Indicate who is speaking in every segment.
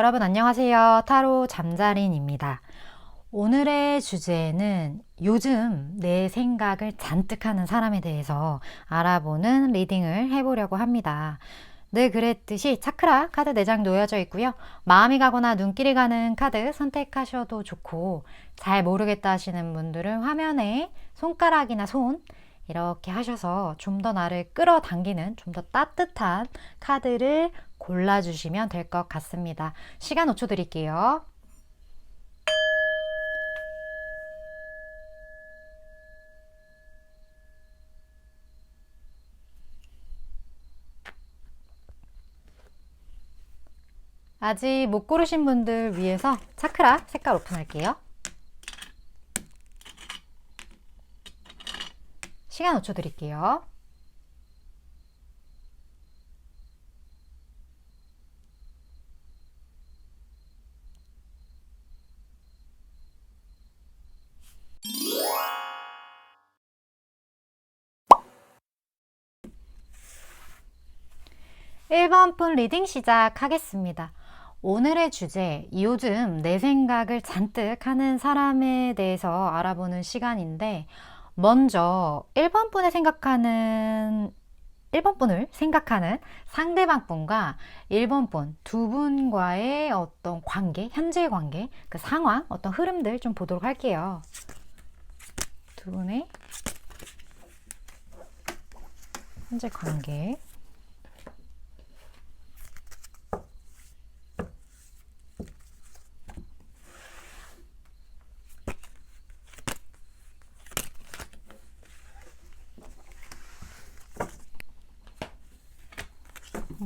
Speaker 1: 여러분 안녕하세요. 타로 잠자린입니다. 오늘의 주제는 요즘 내 생각을 잔뜩 하는 사람에 대해서 알아보는 리딩을 해보려고 합니다. 늘 그랬듯이 차크라 카드 4장 놓여져 있고요. 마음이 가거나 눈길이 가는 카드 선택하셔도 좋고, 잘 모르겠다 하시는 분들은 화면에 손가락이나 손 이렇게 하셔서 좀 더 나를 끌어당기는 좀 더 따뜻한 카드를 골라주시면 될 것 같습니다. 시간 5초 드릴게요. 아직 못 고르신 분들 위해서 차크라 색깔 오픈할게요. 시간 5초 드릴게요. (1번) 분 리딩 시작하겠습니다. 오늘의 주제, 요즘 내 생각을 잔뜩 하는 사람에 대해서 알아보는 시간인데, 먼저 1번 분을 생각하는 상대방 분과 1번 분, 두 분과의 어떤 관계, 현재 관계, 그 상황, 어떤 흐름들 좀 보도록 할게요. 두 분의 현재 관계.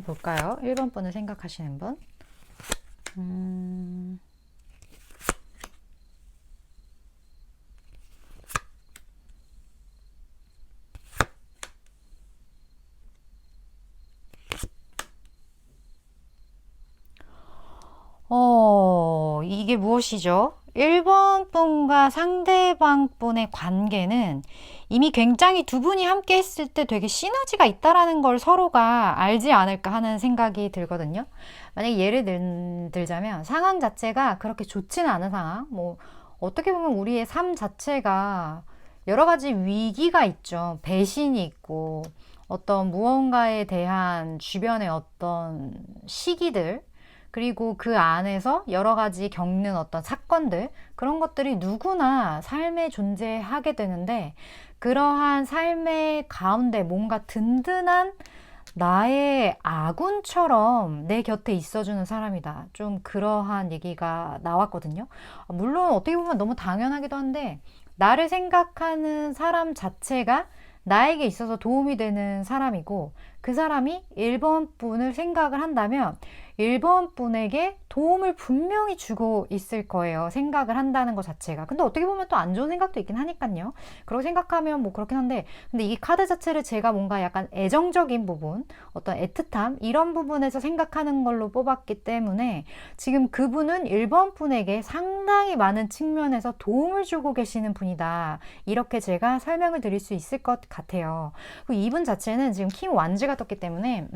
Speaker 1: 볼까요? 1번 분을 생각하시는 분. 이게 무엇이죠? 1번 분과 상대방 분의 관계는 이미 굉장히 두 분이 함께 했을 때 되게 시너지가 있다라는 걸 서로가 알지 않을까 하는 생각이 들거든요. 만약에 예를 들자면 상황 자체가 그렇게 좋지는 않은 상황, 어떻게 보면 우리의 삶 자체가 여러 가지 위기가 있죠. 배신이 있고, 어떤 무언가에 대한 주변의 어떤 시기들, 그리고 그 안에서 여러 가지 겪는 어떤 사건들, 그런 것들이 누구나 삶에 존재하게 되는데, 그러한 삶의 가운데 뭔가 든든한 나의 아군처럼 내 곁에 있어주는 사람이다. 좀 그러한 얘기가 나왔거든요. 물론 어떻게 보면 너무 당연하기도 한데, 나를 생각하는 사람 자체가 나에게 있어서 도움이 되는 사람이고, 그 사람이 1번 분을 생각을 한다면 1번 분에게 도움을 분명히 주고 있을 거예요. 생각을 한다는 것 자체가. 근데 어떻게 보면 또 안 좋은 생각도 있긴 하니까요. 그렇게 생각하면 뭐 그렇긴 한데, 근데 이 카드 자체를 제가 뭔가 약간 애정적인 부분, 어떤 애틋함, 이런 부분에서 생각하는 걸로 뽑았기 때문에 지금 그분은 1번 분에게 상당히 많은 측면에서 도움을 주고 계시는 분이다. 이렇게 제가 설명을 드릴 수 있을 것 같아요. 그리고 이분 자체는 지금 킹 완즈가 떴기 때문에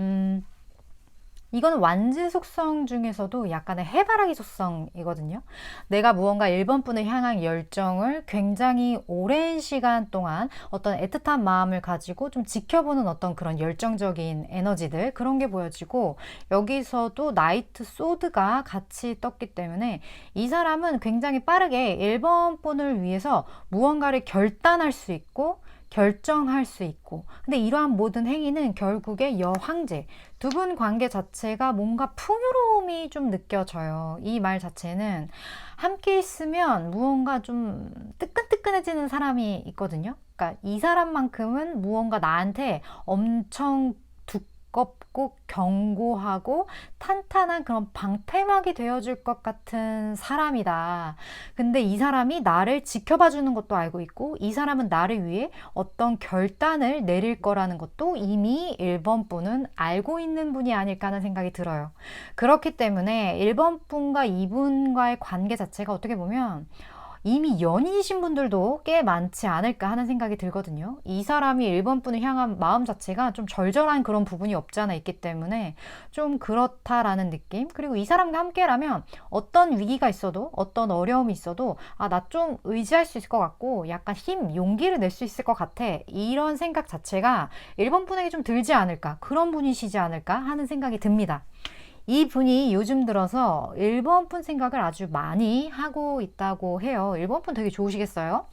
Speaker 1: 이거는 완즈 속성 중에서도 약간의 해바라기 속성이거든요. 내가 무언가 1번 분을 향한 열정을 굉장히 오랜 시간 동안 어떤 애틋한 마음을 가지고 좀 지켜보는 어떤 그런 열정적인 에너지들, 그런 게 보여지고, 여기서도 나이트 소드가 같이 떴기 때문에 이 사람은 굉장히 빠르게 1번 분을 위해서 무언가를 결단할 수 있고 결정할 수 있고, 근데 이러한 모든 행위는 결국에 여황제, 두 분 관계 자체가 뭔가 풍요로움이 좀 느껴져요. 이 말 자체는 함께 있으면 무언가 좀 뜨끈뜨끈해지는 사람이 있거든요. 그러니까 이 사람만큼은 무언가 나한테 엄청 두껍고 견고하고 탄탄한 그런 방패막이 되어줄 것 같은 사람이다. 근데 이 사람이 나를 지켜봐 주는 것도 알고 있고, 이 사람은 나를 위해 어떤 결단을 내릴 거라는 것도 이미 1번 분은 알고 있는 분이 아닐까 하는 생각이 들어요. 그렇기 때문에 1번 분과 2분과의 관계 자체가 어떻게 보면 이미 연인이신 분들도 꽤 많지 않을까 하는 생각이 들거든요. 이 사람이 1번 분을 향한 마음 자체가 좀 절절한 그런 부분이 없지 않아 있기 때문에 좀 그렇다라는 느낌. 그리고 이 사람과 함께라면 어떤 위기가 있어도 어떤 어려움이 있어도 아, 나 좀 의지할 수 있을 것 같고 약간 힘, 용기를 낼 수 있을 것 같아. 이런 생각 자체가 1번 분에게 좀 들지 않을까. 그런 분이시지 않을까 하는 생각이 듭니다. 이 분이 요즘 들어서 1번 분 생각을 아주 많이 하고 있다고 해요. 1번 분 되게 좋으시겠어요?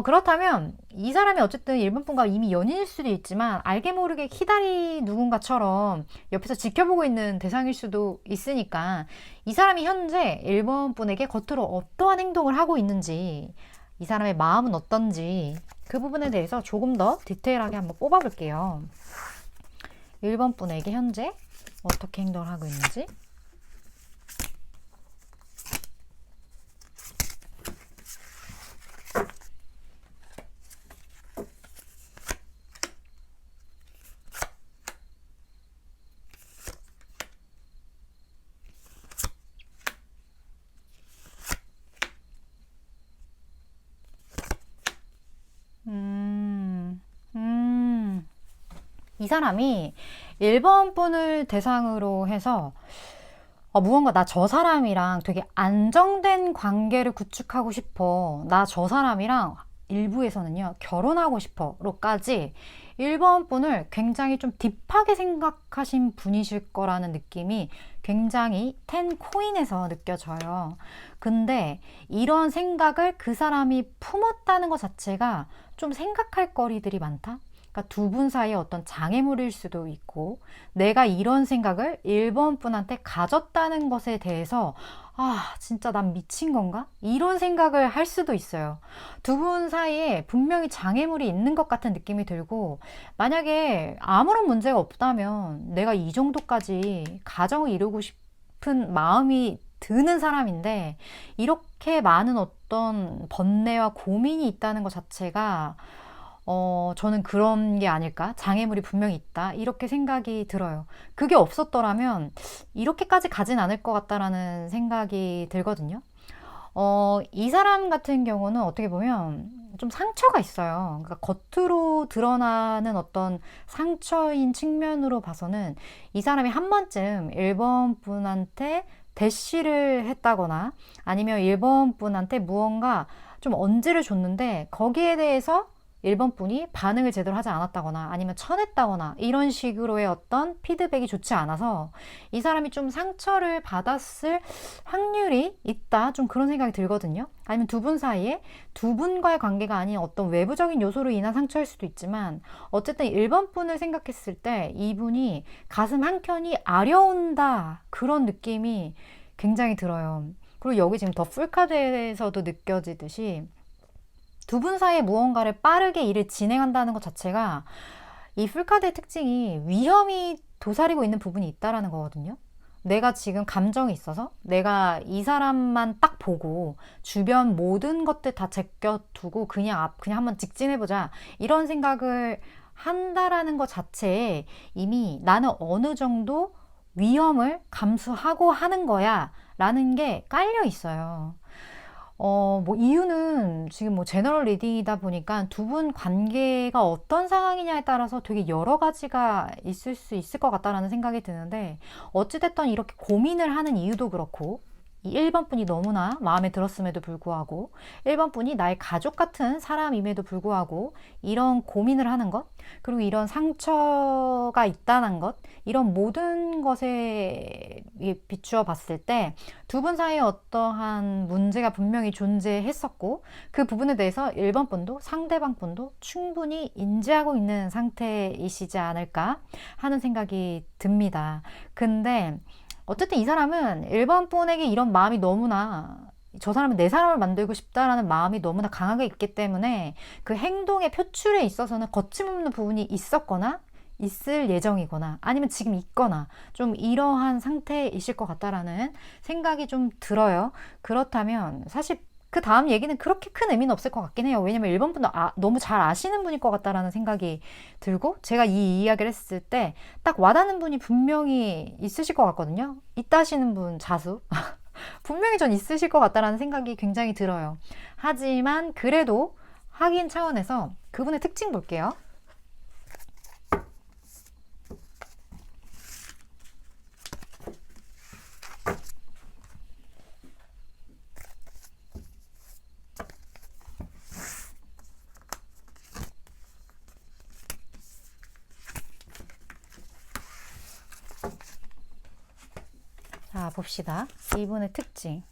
Speaker 1: 그렇다면 이 사람이 어쨌든 1번 분과 이미 연인일 수도 있지만 알게 모르게 키다리 누군가처럼 옆에서 지켜보고 있는 대상일 수도 있으니까 이 사람이 현재 1번 분에게 겉으로 어떠한 행동을 하고 있는지 이 사람의 마음은 어떤지 그 부분에 대해서 조금 더 디테일하게 한번 뽑아볼게요. 1번 분에게 현재 어떻게 행동을 하고 있는지. 이 사람이 1번 분을 대상으로 해서 무언가 나 저 사람이랑 되게 안정된 관계를 구축하고 싶어. 나 저 사람이랑 일부에서는요, 결혼하고 싶어. 로까지 1번 분을 굉장히 좀 딥하게 생각하신 분이실 거라는 느낌이 굉장히 10 코인에서 느껴져요. 근데 이런 생각을 그 사람이 품었다는 것 자체가 좀 생각할 거리들이 많다? 그러니까 두 분 사이에 어떤 장애물일 수도 있고 내가 이런 생각을 1번 분한테 가졌다는 것에 대해서 아, 진짜 난 미친 건가? 이런 생각을 할 수도 있어요. 두 분 사이에 분명히 장애물이 있는 것 같은 느낌이 들고 만약에 아무런 문제가 없다면 내가 이 정도까지 가정을 이루고 싶은 마음이 드는 사람인데 이렇게 많은 어떤 번뇌와 고민이 있다는 것 자체가 저는 그런 게 아닐까? 장애물이 분명히 있다. 이렇게 생각이 들어요. 그게 없었더라면 이렇게까지 가진 않을 것 같다라는 생각이 들거든요. 이 사람 같은 경우는 어떻게 보면 좀 상처가 있어요. 그러니까 겉으로 드러나는 어떤 상처인 측면으로 봐서는 이 사람이 한 번쯤 1번 분한테 대시를 했다거나 아니면 1번 분한테 무언가 좀 언지를 줬는데 거기에 대해서 1번 분이 반응을 제대로 하지 않았다거나 아니면 쳐냈다거나 이런 식으로의 어떤 피드백이 좋지 않아서 이 사람이 좀 상처를 받았을 확률이 있다. 좀 그런 생각이 들거든요. 아니면 두 분 사이에 두 분과의 관계가 아닌 어떤 외부적인 요소로 인한 상처일 수도 있지만 어쨌든 1번 분을 생각했을 때 이분이 가슴 한켠이 아려온다. 그런 느낌이 굉장히 들어요. 그리고 여기 지금 더 풀카드에서도 느껴지듯이 두 분 사이에 무언가를 빠르게 일을 진행한다는 것 자체가 이 풀카드의 특징이 위험이 도사리고 있는 부분이 있다라는 거거든요. 내가 지금 감정이 있어서 내가 이 사람만 딱 보고 주변 모든 것들 다 제껴두고 그냥 한번 직진해보자 이런 생각을 한다라는 것 자체에 이미 나는 어느 정도 위험을 감수하고 하는 거야 라는 게 깔려 있어요. 뭐 이유는 지금 뭐 제너럴 리딩이다 보니까 두 분 관계가 어떤 상황이냐에 따라서 되게 여러 가지가 있을 수 있을 것 같다라는 생각이 드는데 어찌됐든 이렇게 고민을 하는 이유도 그렇고 이 1번 분이 너무나 마음에 들었음에도 불구하고 1번 분이 나의 가족 같은 사람임에도 불구하고 이런 고민을 하는 것 그리고 이런 상처가 있다는 것 이런 모든 것에 비추어 봤을 때 두 분 사이에 어떠한 문제가 분명히 존재했었고 그 부분에 대해서 1번 분도 상대방 분도 충분히 인지하고 있는 상태이시지 않을까 하는 생각이 듭니다. 근데 어쨌든 이 사람은 1번 분에게 이런 마음이 너무나 저 사람은 내 사람을 만들고 싶다라는 마음이 너무나 강하게 있기 때문에 그 행동의 표출에 있어서는 거침없는 부분이 있었거나 있을 예정이거나 아니면 지금 있거나 좀 이러한 상태이실 것 같다라는 생각이 좀 들어요. 그렇다면 사실 그 다음 얘기는 그렇게 큰 의미는 없을 것 같긴 해요. 왜냐면 1번 분도 너무 잘 아시는 분일 것 같다라는 생각이 들고 제가 이 이야기를 했을 때 딱 와닿는 분이 분명히 있으실 것 같거든요. 있다 하시는 분 자수 분명히 전 있으실 것 같다라는 생각이 굉장히 들어요. 하지만 그래도 확인 차원에서 그분의 특징 볼게요. 자, 봅시다. 이분의 특징.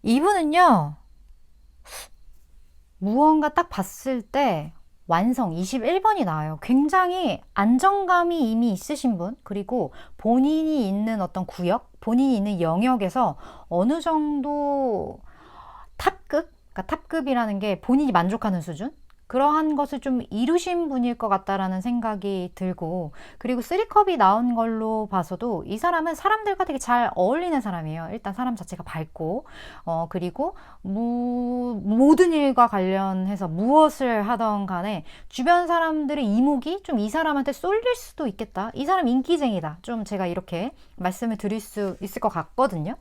Speaker 1: 이분은요, 무언가 딱 봤을 때 완성 21번이 나와요. 굉장히 안정감이 이미 있으신 분, 그리고 본인이 있는 어떤 구역, 본인이 있는 영역에서 어느 정도 탑급, 그러니까 탑급이라는 게 본인이 만족하는 수준? 그러한 것을 좀 이루신 분일 것 같다라는 생각이 들고, 그리고 3컵이 나온 걸로 봐서도 이 사람은 사람들과 되게 잘 어울리는 사람이에요. 일단 사람 자체가 밝고, 그리고 모든 일과 관련해서 무엇을 하던 간에 주변 사람들의 이목이 좀 이 사람한테 쏠릴 수도 있겠다. 이 사람 인기쟁이다. 좀 제가 이렇게 말씀을 드릴 수 있을 것 같거든요.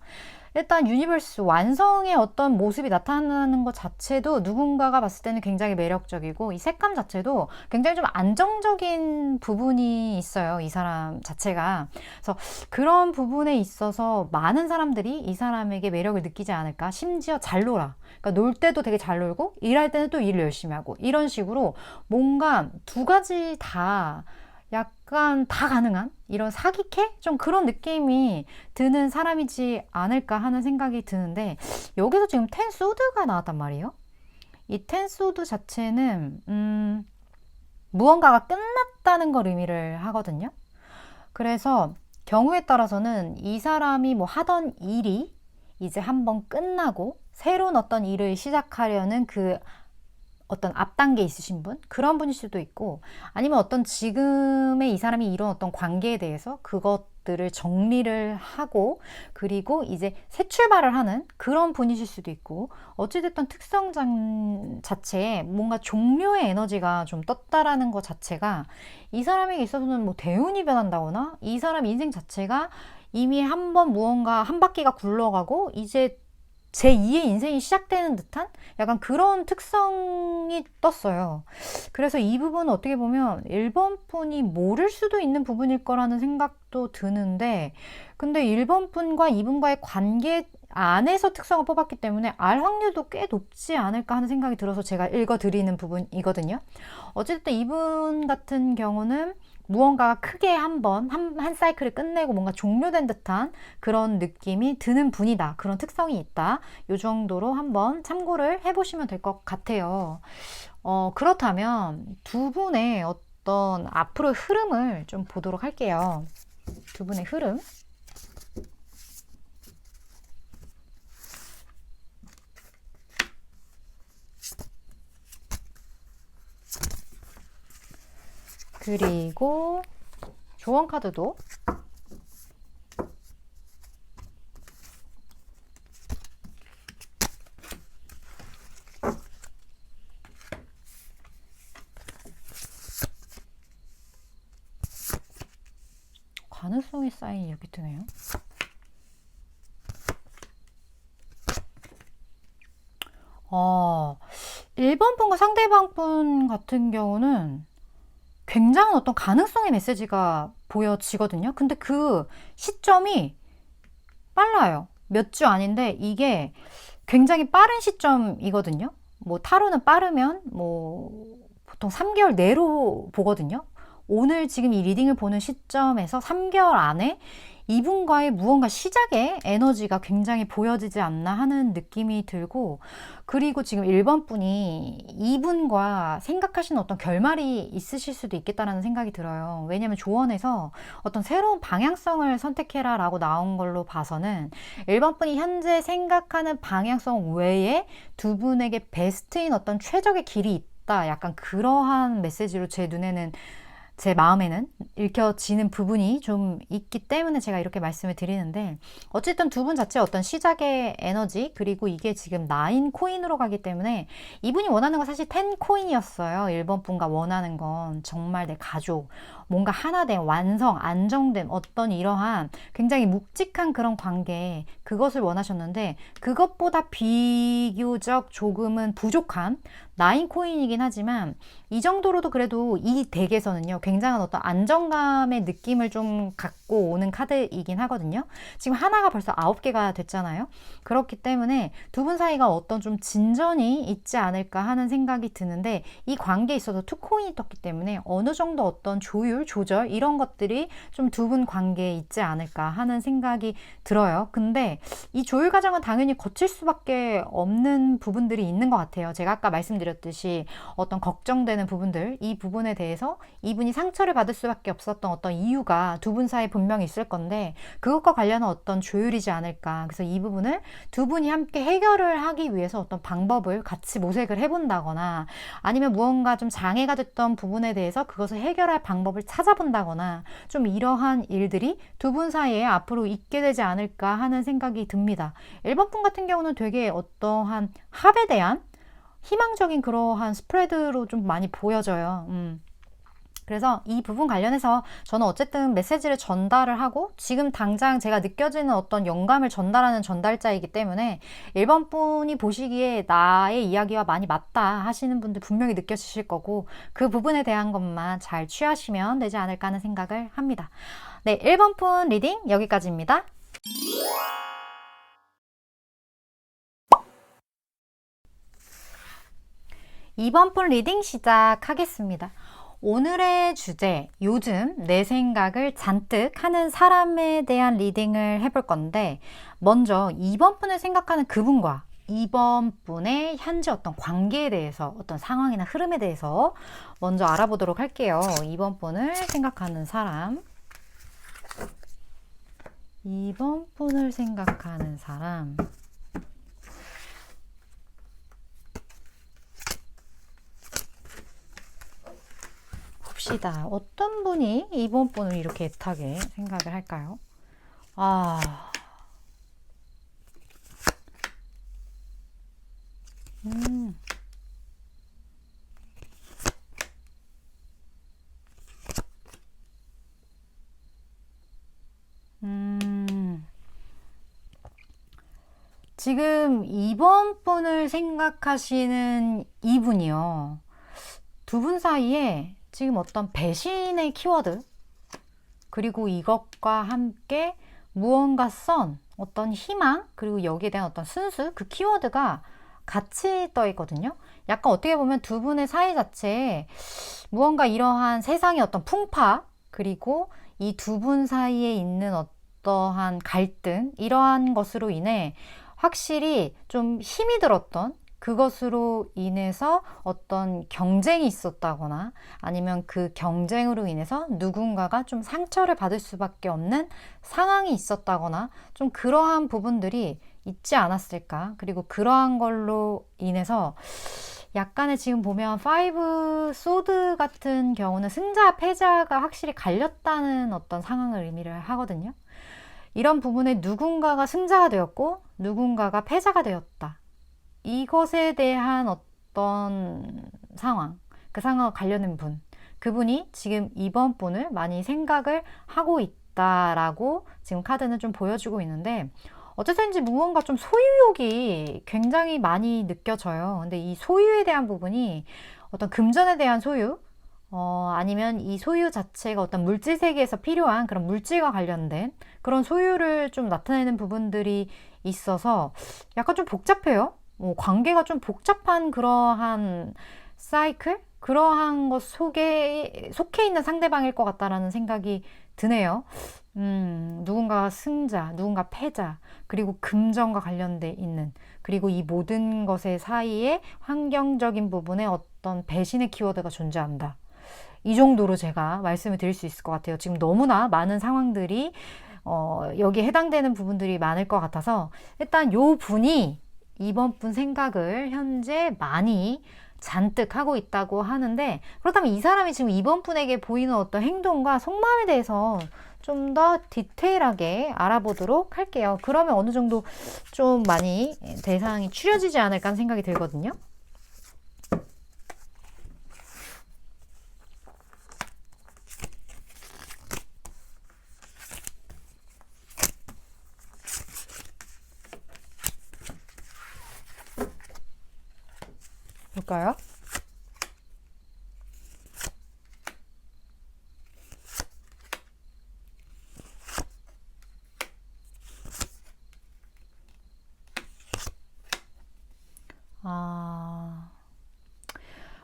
Speaker 1: 일단 유니버스 완성의 어떤 모습이 나타나는 것 자체도 누군가가 봤을 때는 굉장히 매력적이고, 이 색감 자체도 굉장히 좀 안정적인 부분이 있어요. 이 사람 자체가. 그래서 그런 부분에 있어서 많은 사람들이 이 사람에게 매력을 느끼지 않을까. 심지어 잘 놀아. 그러니까 놀 때도 되게 잘 놀고 일할 때는 또 일을 열심히 하고, 이런 식으로 뭔가 두 가지 다 약간 다 가능한 이런 사기캐? 좀 그런 느낌이 드는 사람이지 않을까 하는 생각이 드는데, 여기서 지금 텐 소드가 나왔단 말이에요. 이 텐 소드 자체는 무언가가 끝났다는 걸 의미를 하거든요. 그래서 경우에 따라서는 이 사람이 뭐 하던 일이 이제 한번 끝나고 새로운 어떤 일을 시작하려는 그 어떤 앞단계에 있으신 분? 그런 분일 수도 있고, 아니면 어떤 지금의 이 사람이 이런 어떤 관계에 대해서 그것들을 정리를 하고, 그리고 이제 새 출발을 하는 그런 분이실 수도 있고, 어찌됐든 특성 자체에 뭔가 종료의 에너지가 좀 떴다라는 것 자체가 이 사람에게 있어서는 뭐 대운이 변한다거나, 이 사람 인생 자체가 이미 한번 무언가 한 바퀴가 굴러가고 이제 제2의 인생이 시작되는 듯한 약간 그런 특성이 떴어요. 그래서 이 부분은 어떻게 보면 1번 분이 모를 수도 있는 부분일 거라는 생각도 드는데, 근데 1번 분과 2분과의 관계 안에서 특성을 뽑았기 때문에 알 확률도 꽤 높지 않을까 하는 생각이 들어서 제가 읽어드리는 부분이거든요. 어쨌든 이분 같은 경우는 무언가가 크게 한 사이클을 끝내고 뭔가 종료된 듯한 그런 느낌이 드는 분이다. 그런 특성이 있다. 이 정도로 한번 참고를 해보시면 될 것 같아요. 그렇다면 두 분의 어떤 앞으로의 흐름을 좀 보도록 할게요. 두 분의 흐름. 그리고 조언 카드도 가능성의 사인이 이렇게 뜨네요. 1번 분과 상대방 분 같은 경우는 굉장한 어떤 가능성의 메시지가 보여지거든요. 근데 그 시점이 빨라요. 몇 주 아닌데 이게 굉장히 빠른 시점이거든요. 뭐 타로는 빠르면 뭐 보통 3개월 내로 보거든요. 오늘 지금 이 리딩을 보는 시점에서 3개월 안에 이분과의 무언가 시작의 에너지가 굉장히 보여지지 않나 하는 느낌이 들고, 그리고 지금 1번 분이 이분과 생각하시는 어떤 결말이 있으실 수도 있겠다라는 생각이 들어요. 왜냐면 조언에서 어떤 새로운 방향성을 선택해라 라고 나온 걸로 봐서는 1번 분이 현재 생각하는 방향성 외에 두 분에게 베스트인 어떤 최적의 길이 있다. 약간 그러한 메시지로 제 눈에는 제 마음에는 읽혀지는 부분이 좀 있기 때문에 제가 이렇게 말씀을 드리는데, 어쨌든 두 분 자체 어떤 시작의 에너지, 그리고 이게 지금 9 코인으로 가기 때문에 이분이 원하는 건 사실 10 코인이었어요. 1번 분과 원하는 건 정말 내 가족, 뭔가 하나된 완성, 안정된 어떤 이러한 굉장히 묵직한 그런 관계, 그것을 원하셨는데, 그것보다 비교적 조금은 부족한 9 코인이긴 하지만, 이 정도로도 그래도 이 덱에서는요, 굉장한 어떤 안정감의 느낌을 좀 갖고 오는 카드이긴 하거든요. 지금 하나가 벌써 9개가 됐잖아요. 그렇기 때문에 두 분 사이가 어떤 좀 진전이 있지 않을까 하는 생각이 드는데, 이 관계에 있어서 투코인이 떴기 때문에 어느 정도 어떤 조율, 조절 이런 것들이 좀 두 분 관계에 있지 않을까 하는 생각이 들어요. 근데 이 조율 과정은 당연히 거칠 수밖에 없는 부분들이 있는 것 같아요. 제가 아까 말씀드렸듯이 어떤 걱정되는 부분들, 이 부분에 대해서 이분이 상처를 받을 수밖에 없었던 어떤 이유가 두 분 사이에 분명히 있을 건데, 그것과 관련한 어떤 조율이지 않을까. 그래서 이 부분을 두 분이 함께 해결을 하기 위해서 어떤 방법을 같이 모색을 해본다거나, 아니면 무언가 좀 장애가 됐던 부분에 대해서 그것을 해결할 방법을 찾아본다거나, 좀 이러한 일들이 두 분 사이에 앞으로 있게 되지 않을까 하는 생각이 듭니다. 1번 분 같은 경우는 되게 어떠한 합에 대한 희망적인 그러한 스프레드로 좀 많이 보여져요. 그래서 이 부분 관련해서 저는 어쨌든 메시지를 전달을 하고, 지금 당장 제가 느껴지는 어떤 영감을 전달하는 전달자이기 때문에 1번 분이 보시기에 나의 이야기와 많이 맞다 하시는 분들 분명히 느껴지실 거고, 그 부분에 대한 것만 잘 취하시면 되지 않을까 하는 생각을 합니다. 네, 1번 분 리딩 여기까지입니다. 2번 분 리딩 시작하겠습니다. 오늘의 주제, 요즘 내 생각을 잔뜩 하는 사람에 대한 리딩을 해볼 건데, 먼저 2번 분을 생각하는 그분과 2번 분의 현재 어떤 관계에 대해서, 어떤 상황이나 흐름에 대해서 먼저 알아보도록 할게요. 2번 분을 생각하는 사람, 2번 분을 생각하는 사람. 봅시다. 어떤 분이 이번 분을 이렇게 애타게 생각을 할까요? 아, 음, 지금 이번 분을 생각하시는 이분이요. 두 분 사이에 지금 어떤 배신의 키워드, 그리고 이것과 함께 무언가 썬 어떤 희망, 그리고 여기에 대한 어떤 순수, 그 키워드가 같이 떠 있거든요. 약간 어떻게 보면 두 분의 사이 자체에 무언가 이러한 세상의 어떤 풍파, 그리고 이 두 분 사이에 있는 어떠한 갈등, 이러한 것으로 인해 확실히 좀 힘이 들었던, 그것으로 인해서 어떤 경쟁이 있었다거나, 아니면 그 경쟁으로 인해서 누군가가 좀 상처를 받을 수밖에 없는 상황이 있었다거나, 좀 그러한 부분들이 있지 않았을까. 그리고 그러한 걸로 인해서 약간의, 지금 보면 5 소드 같은 경우는 승자 패자가 확실히 갈렸다는 어떤 상황을 의미를 하거든요. 이런 부분에 누군가가 승자가 되었고 누군가가 패자가 되었다, 이것에 대한 어떤 상황, 그 상황과 관련된 분, 그분이 지금 이번 분을 많이 생각을 하고 있다라고 지금 카드는 좀 보여주고 있는데, 어쨌든지 무언가 좀 소유욕이 굉장히 많이 느껴져요. 근데 이 소유에 대한 부분이 어떤 금전에 대한 소유, 아니면 이 소유 자체가 어떤 물질 세계에서 필요한 그런 물질과 관련된 그런 소유를 좀 나타내는 부분들이 있어서 약간 좀 복잡해요. 관계가 좀 복잡한 그러한 사이클? 그러한 것 속에 속해 있는 상대방일 것 같다라는 생각이 드네요. 누군가 승자, 누군가 패자, 그리고 금전과 관련돼 있는, 그리고 이 모든 것의 사이에 환경적인 부분에 어떤 배신의 키워드가 존재한다. 이 정도로 제가 말씀을 드릴 수 있을 것 같아요. 지금 너무나 많은 상황들이 여기에 해당되는 부분들이 많을 것 같아서, 일단 요 분이 이번 분 생각을 현재 많이 잔뜩 하고 있다고 하는데, 그렇다면 이 사람이 지금 이번 분에게 보이는 어떤 행동과 속마음에 대해서 좀 더 디테일하게 알아보도록 할게요. 그러면 어느 정도 좀 많이 대상이 추려지지 않을까 하는 생각이 들거든요. 볼까요?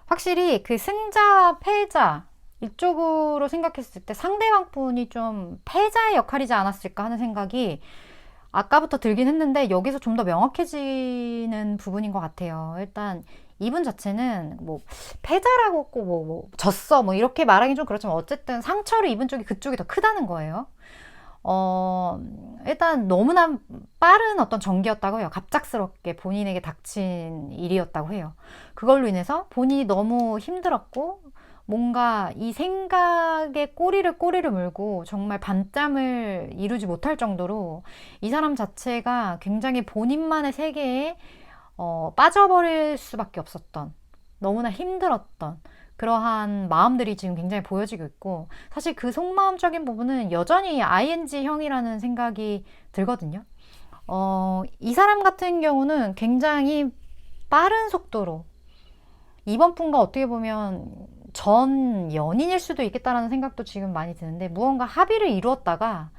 Speaker 1: 확실히 그 승자와 패자 이쪽으로 생각했을 때 상대방 분이 좀 패자의 역할이지 않았을까 하는 생각이 아까부터 들긴 했는데, 여기서 좀 더 명확해지는 부분인 것 같아요. 일단 이분 자체는 뭐 패자라고 꼭 졌어 뭐 이렇게 말하기 좀 그렇지만, 어쨌든 상처를 입은 쪽이 그쪽이 더 크다는 거예요. 일단 너무나 빠른 어떤 전개였다고 해요. 갑작스럽게 본인에게 닥친 일이었다고 해요. 그걸로 인해서 본인이 너무 힘들었고, 뭔가 이 생각에 꼬리를 물고 정말 반짬을 이루지 못할 정도로 이 사람 자체가 굉장히 본인만의 세계에 빠져버릴 수밖에 없었던, 너무나 힘들었던 그러한 마음들이 지금 굉장히 보여지고 있고, 사실 그 속마음적인 부분은 여전히 ING형이라는 생각이 들거든요. 이 사람 같은 경우는 굉장히 빠른 속도로 이번 분과 어떻게 보면 전 연인일 수도 있겠다라는 생각도 지금 많이 드는데, 무언가 합의를 이루었다가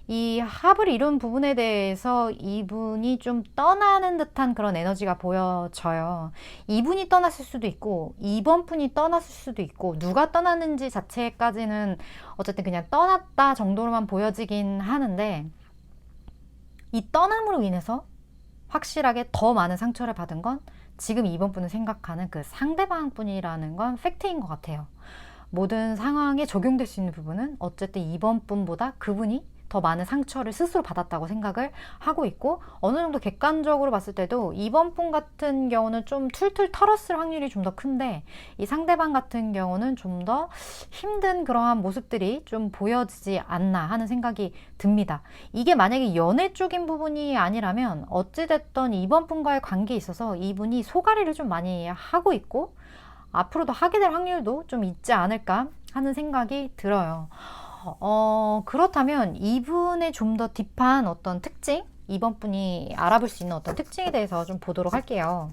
Speaker 1: 이 합을 이룬 부분에 대해서 이분이 좀 떠나는 듯한 그런 에너지가 보여져요. 이분이 떠났을 수도 있고 이번 분이 떠났을 수도 있고, 누가 떠났는지 자체까지는 어쨌든 그냥 떠났다 정도로만 보여지긴 하는데, 이 떠남으로 인해서 확실하게 더 많은 상처를 받은 건 지금 이번 분은 생각하는 그 상대방 분이라는 건 팩트인 것 같아요. 모든 상황에 적용될 수 있는 부분은 어쨌든 이번 분보다 그분이 더 많은 상처를 스스로 받았다고 생각을 하고 있고, 어느 정도 객관적으로 봤을 때도 이번 분 같은 경우는 좀 툴툴 털었을 확률이 좀 더 큰데, 이 상대방 같은 경우는 좀 더 힘든 그러한 모습들이 좀 보여지지 않나 하는 생각이 듭니다. 이게 만약에 연애 쪽인 부분이 아니라면 어찌됐든 이번 분과의 관계에 있어서 이분이 소가리를 좀 많이 하고 있고 앞으로도 하게 될 확률도 좀 있지 않을까 하는 생각이 들어요. 그렇다면 이분의 좀 더 딥한 어떤 특징, 이번 분이 알아볼 수 있는 어떤 특징에 대해서 좀 보도록 할게요.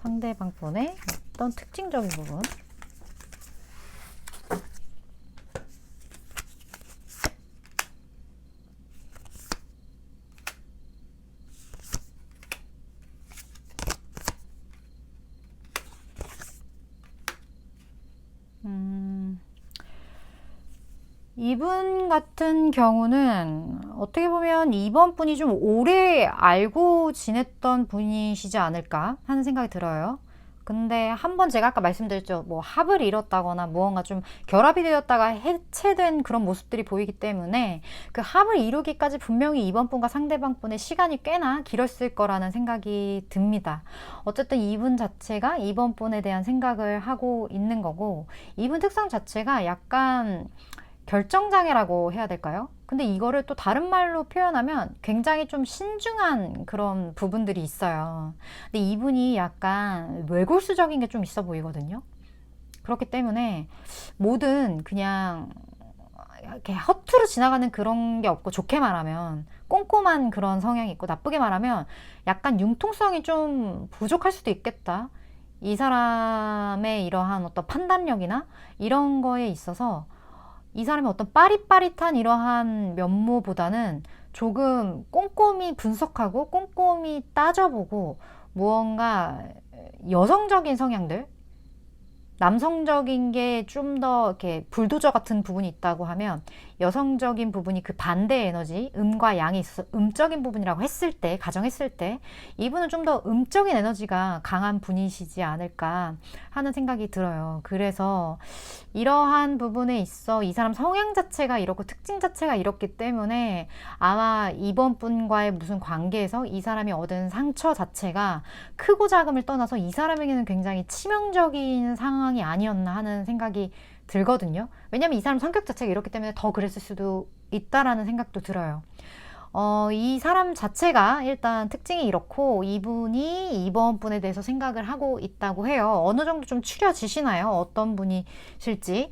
Speaker 1: 상대방 분의 어떤 특징적인 부분. 이분 같은 경우는 어떻게 보면 이번 분이 좀 오래 알고 지냈던 분이시지 않을까 하는 생각이 들어요. 근데 한번 제가 아까 말씀드렸죠. 뭐 합을 이뤘다거나 무언가 좀 결합이 되었다가 해체된 그런 모습들이 보이기 때문에, 그 합을 이루기까지 분명히 이번 분과 상대방 분의 시간이 꽤나 길었을 거라는 생각이 듭니다. 어쨌든 이분 자체가 이번 분에 대한 생각을 하고 있는 거고, 이분 특성 자체가 약간 결정장애라고 해야 될까요? 근데 이거를 또 다른 말로 표현하면 굉장히 좀 신중한 그런 부분들이 있어요. 근데 이분이 약간 외골수적인 게 좀 있어 보이거든요. 그렇기 때문에 뭐든 그냥 이렇게 허투루 지나가는 그런 게 없고, 좋게 말하면 꼼꼼한 그런 성향이 있고, 나쁘게 말하면 약간 융통성이 좀 부족할 수도 있겠다. 이 사람의 이러한 어떤 판단력이나 이런 거에 있어서 이 사람의 어떤 빠릿빠릿한 이러한 면모보다는 조금 꼼꼼히 분석하고 꼼꼼히 따져보고, 무언가 여성적인 성향들, 남성적인 게 좀 더 이렇게 불도저 같은 부분이 있다고 하면 여성적인 부분이 그 반대의 에너지, 음과 양이 있어서 음적인 부분이라고 했을 때, 가정했을 때 이분은 좀 더 음적인 에너지가 강한 분이시지 않을까 하는 생각이 들어요. 그래서 이러한 부분에 있어 이 사람 성향 자체가 이렇고 특징 자체가 이렇기 때문에 아마 이번 분과의 무슨 관계에서 이 사람이 얻은 상처 자체가 크고 작음을 떠나서 이 사람에게는 굉장히 치명적인 상황이 아니었나 하는 생각이 들거든요. 왜냐면 이 사람 성격 자체가 이렇기 때문에 더 그랬을 수도 있다라는 생각도 들어요. 이 사람 자체가 일단 특징이 이렇고 이분이 이번 분에 대해서 생각을 하고 있다고 해요. 어느 정도 좀 추려지시나요? 어떤 분이실지.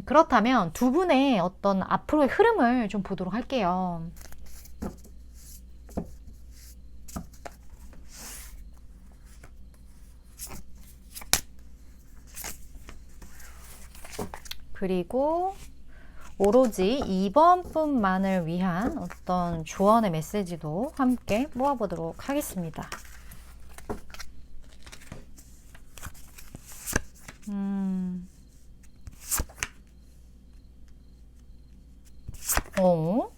Speaker 1: 그렇다면 두 분의 어떤 앞으로의 흐름을 좀 보도록 할게요. 그리고 오로지 이번 분만을 위한 어떤 조언의 메시지도 함께 모아보도록 하겠습니다. 어?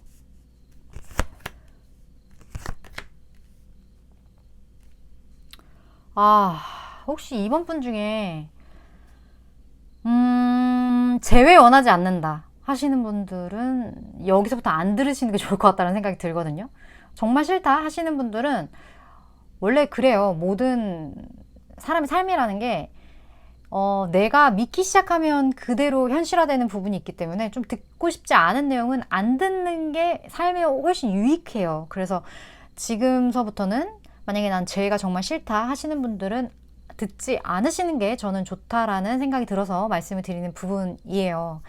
Speaker 1: 아, 혹시 이번 분 중에 재회 원하지 않는다 하시는 분들은 여기서부터 안 들으시는 게 좋을 것 같다는 생각이 들거든요. 정말 싫다 하시는 분들은 원래 그래요. 모든 사람의 삶이라는 게 내가 믿기 시작하면 그대로 현실화되는 부분이 있기 때문에 좀 듣고 싶지 않은 내용은 안 듣는 게 삶에 훨씬 유익해요. 그래서 지금서부터는 만약에 난 재회가 정말 싫다 하시는 분들은 듣지 않으시는 게 저는 좋다라는 생각이 들어서 말씀을 드리는 부분이에요.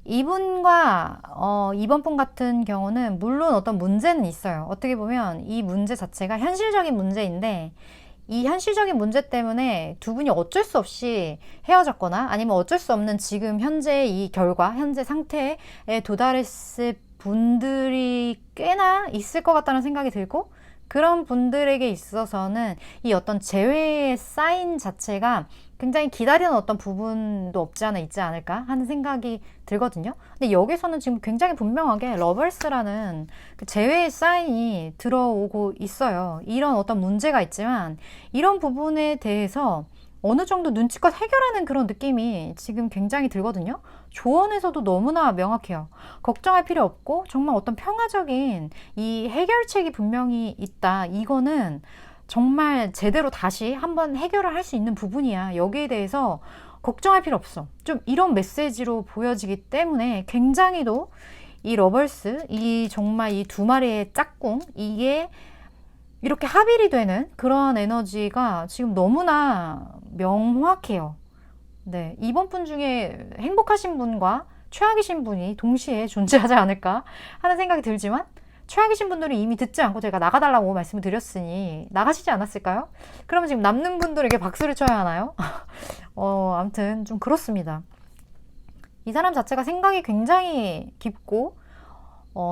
Speaker 1: 이분과 이번 분 같은 경우는 물론 어떤 문제는 있어요. 어떻게 보면 이 문제 자체가 현실적인 문제인데 이 현실적인 문제 때문에 두 분이 어쩔 수 없이 헤어졌거나 아니면 어쩔 수 없는 지금 현재 이 결과, 현재 상태에 도달했을 분들이 꽤나 있을 것 같다는 생각이 들고 그런 분들에게 있어서는 이 어떤 재회의 사인 자체가 굉장히 기다리는 어떤 부분도 없지 않아 있지 않을까 하는 생각이 들거든요. 근데 여기서는 지금 굉장히 분명하게 러벌스라는 그 재회의 사인이 들어오고 있어요. 이런 어떤 문제가 있지만 이런 부분에 대해서 어느 정도 눈치껏 해결하는 그런 느낌이 지금 굉장히 들거든요. 조언에서도 너무나 명확해요. 걱정할 필요 없고 정말 어떤 평화적인 이 해결책이 분명히 있다. 이거는 정말 제대로 다시 한번 해결을 할 수 있는 부분이야. 여기에 대해서 걱정할 필요 없어. 좀 이런 메시지로 보여지기 때문에 굉장히도 이 러벌스, 이 정말 이 두 마리의 짝꿍, 이게 이렇게 합일이 되는 그런 에너지가 지금 너무나 명확해요. 네, 이번 분 중에 행복하신 분과 최악이신 분이 동시에 존재하지 않을까 하는 생각이 들지만 최악이신 분들은 이미 듣지 않고 제가 나가달라고 말씀을 드렸으니 나가시지 않았을까요? 그러면 지금 남는 분들에게 박수를 쳐야 하나요? 아무튼 좀 그렇습니다. 이 사람 자체가 생각이 굉장히 깊고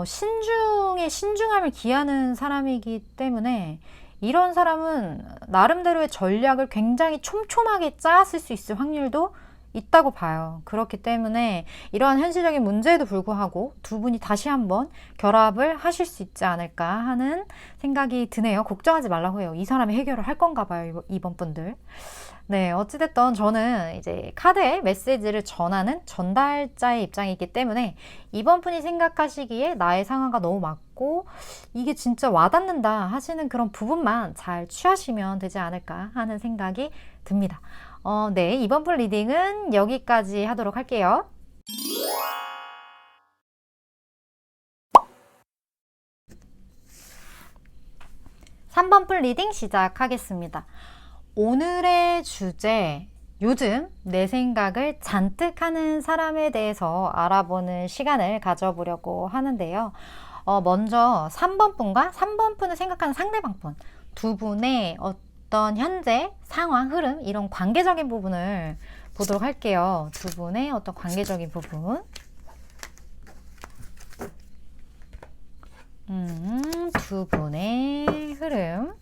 Speaker 1: 신중에 신중함을 기하는 사람이기 때문에 이런 사람은 나름대로의 전략을 굉장히 촘촘하게 짜았을 수 있을 확률도 있다고 봐요. 그렇기 때문에 이러한 현실적인 문제에도 불구하고 두 분이 다시 한번 결합을 하실 수 있지 않을까 하는 생각이 드네요. 걱정하지 말라고 해요. 이 사람이 해결을 할 건가 봐요, 이번 분들. 네, 어찌됐든 저는 이제 카드의 메시지를 전하는 전달자의 입장이기 때문에 이번 분이 생각하시기에 나의 상황과 너무 맞고 이게 진짜 와닿는다 하시는 그런 부분만 잘 취하시면 되지 않을까 하는 생각이 듭니다. 네, 이번 분 리딩은 여기까지 하도록 할게요. (3번) 분 리딩 시작하겠습니다. 오늘의 주제, 요즘 내 생각을 잔뜩 하는 사람에 대해서 알아보는 시간을 가져보려고 하는데요. 먼저 3번 분과 3번 분을 생각하는 상대방 분, 두 분의 어떤 현재 상황, 흐름, 이런 관계적인 부분을 보도록 할게요. 두 분의 어떤 관계적인 부분. 두 분의 흐름.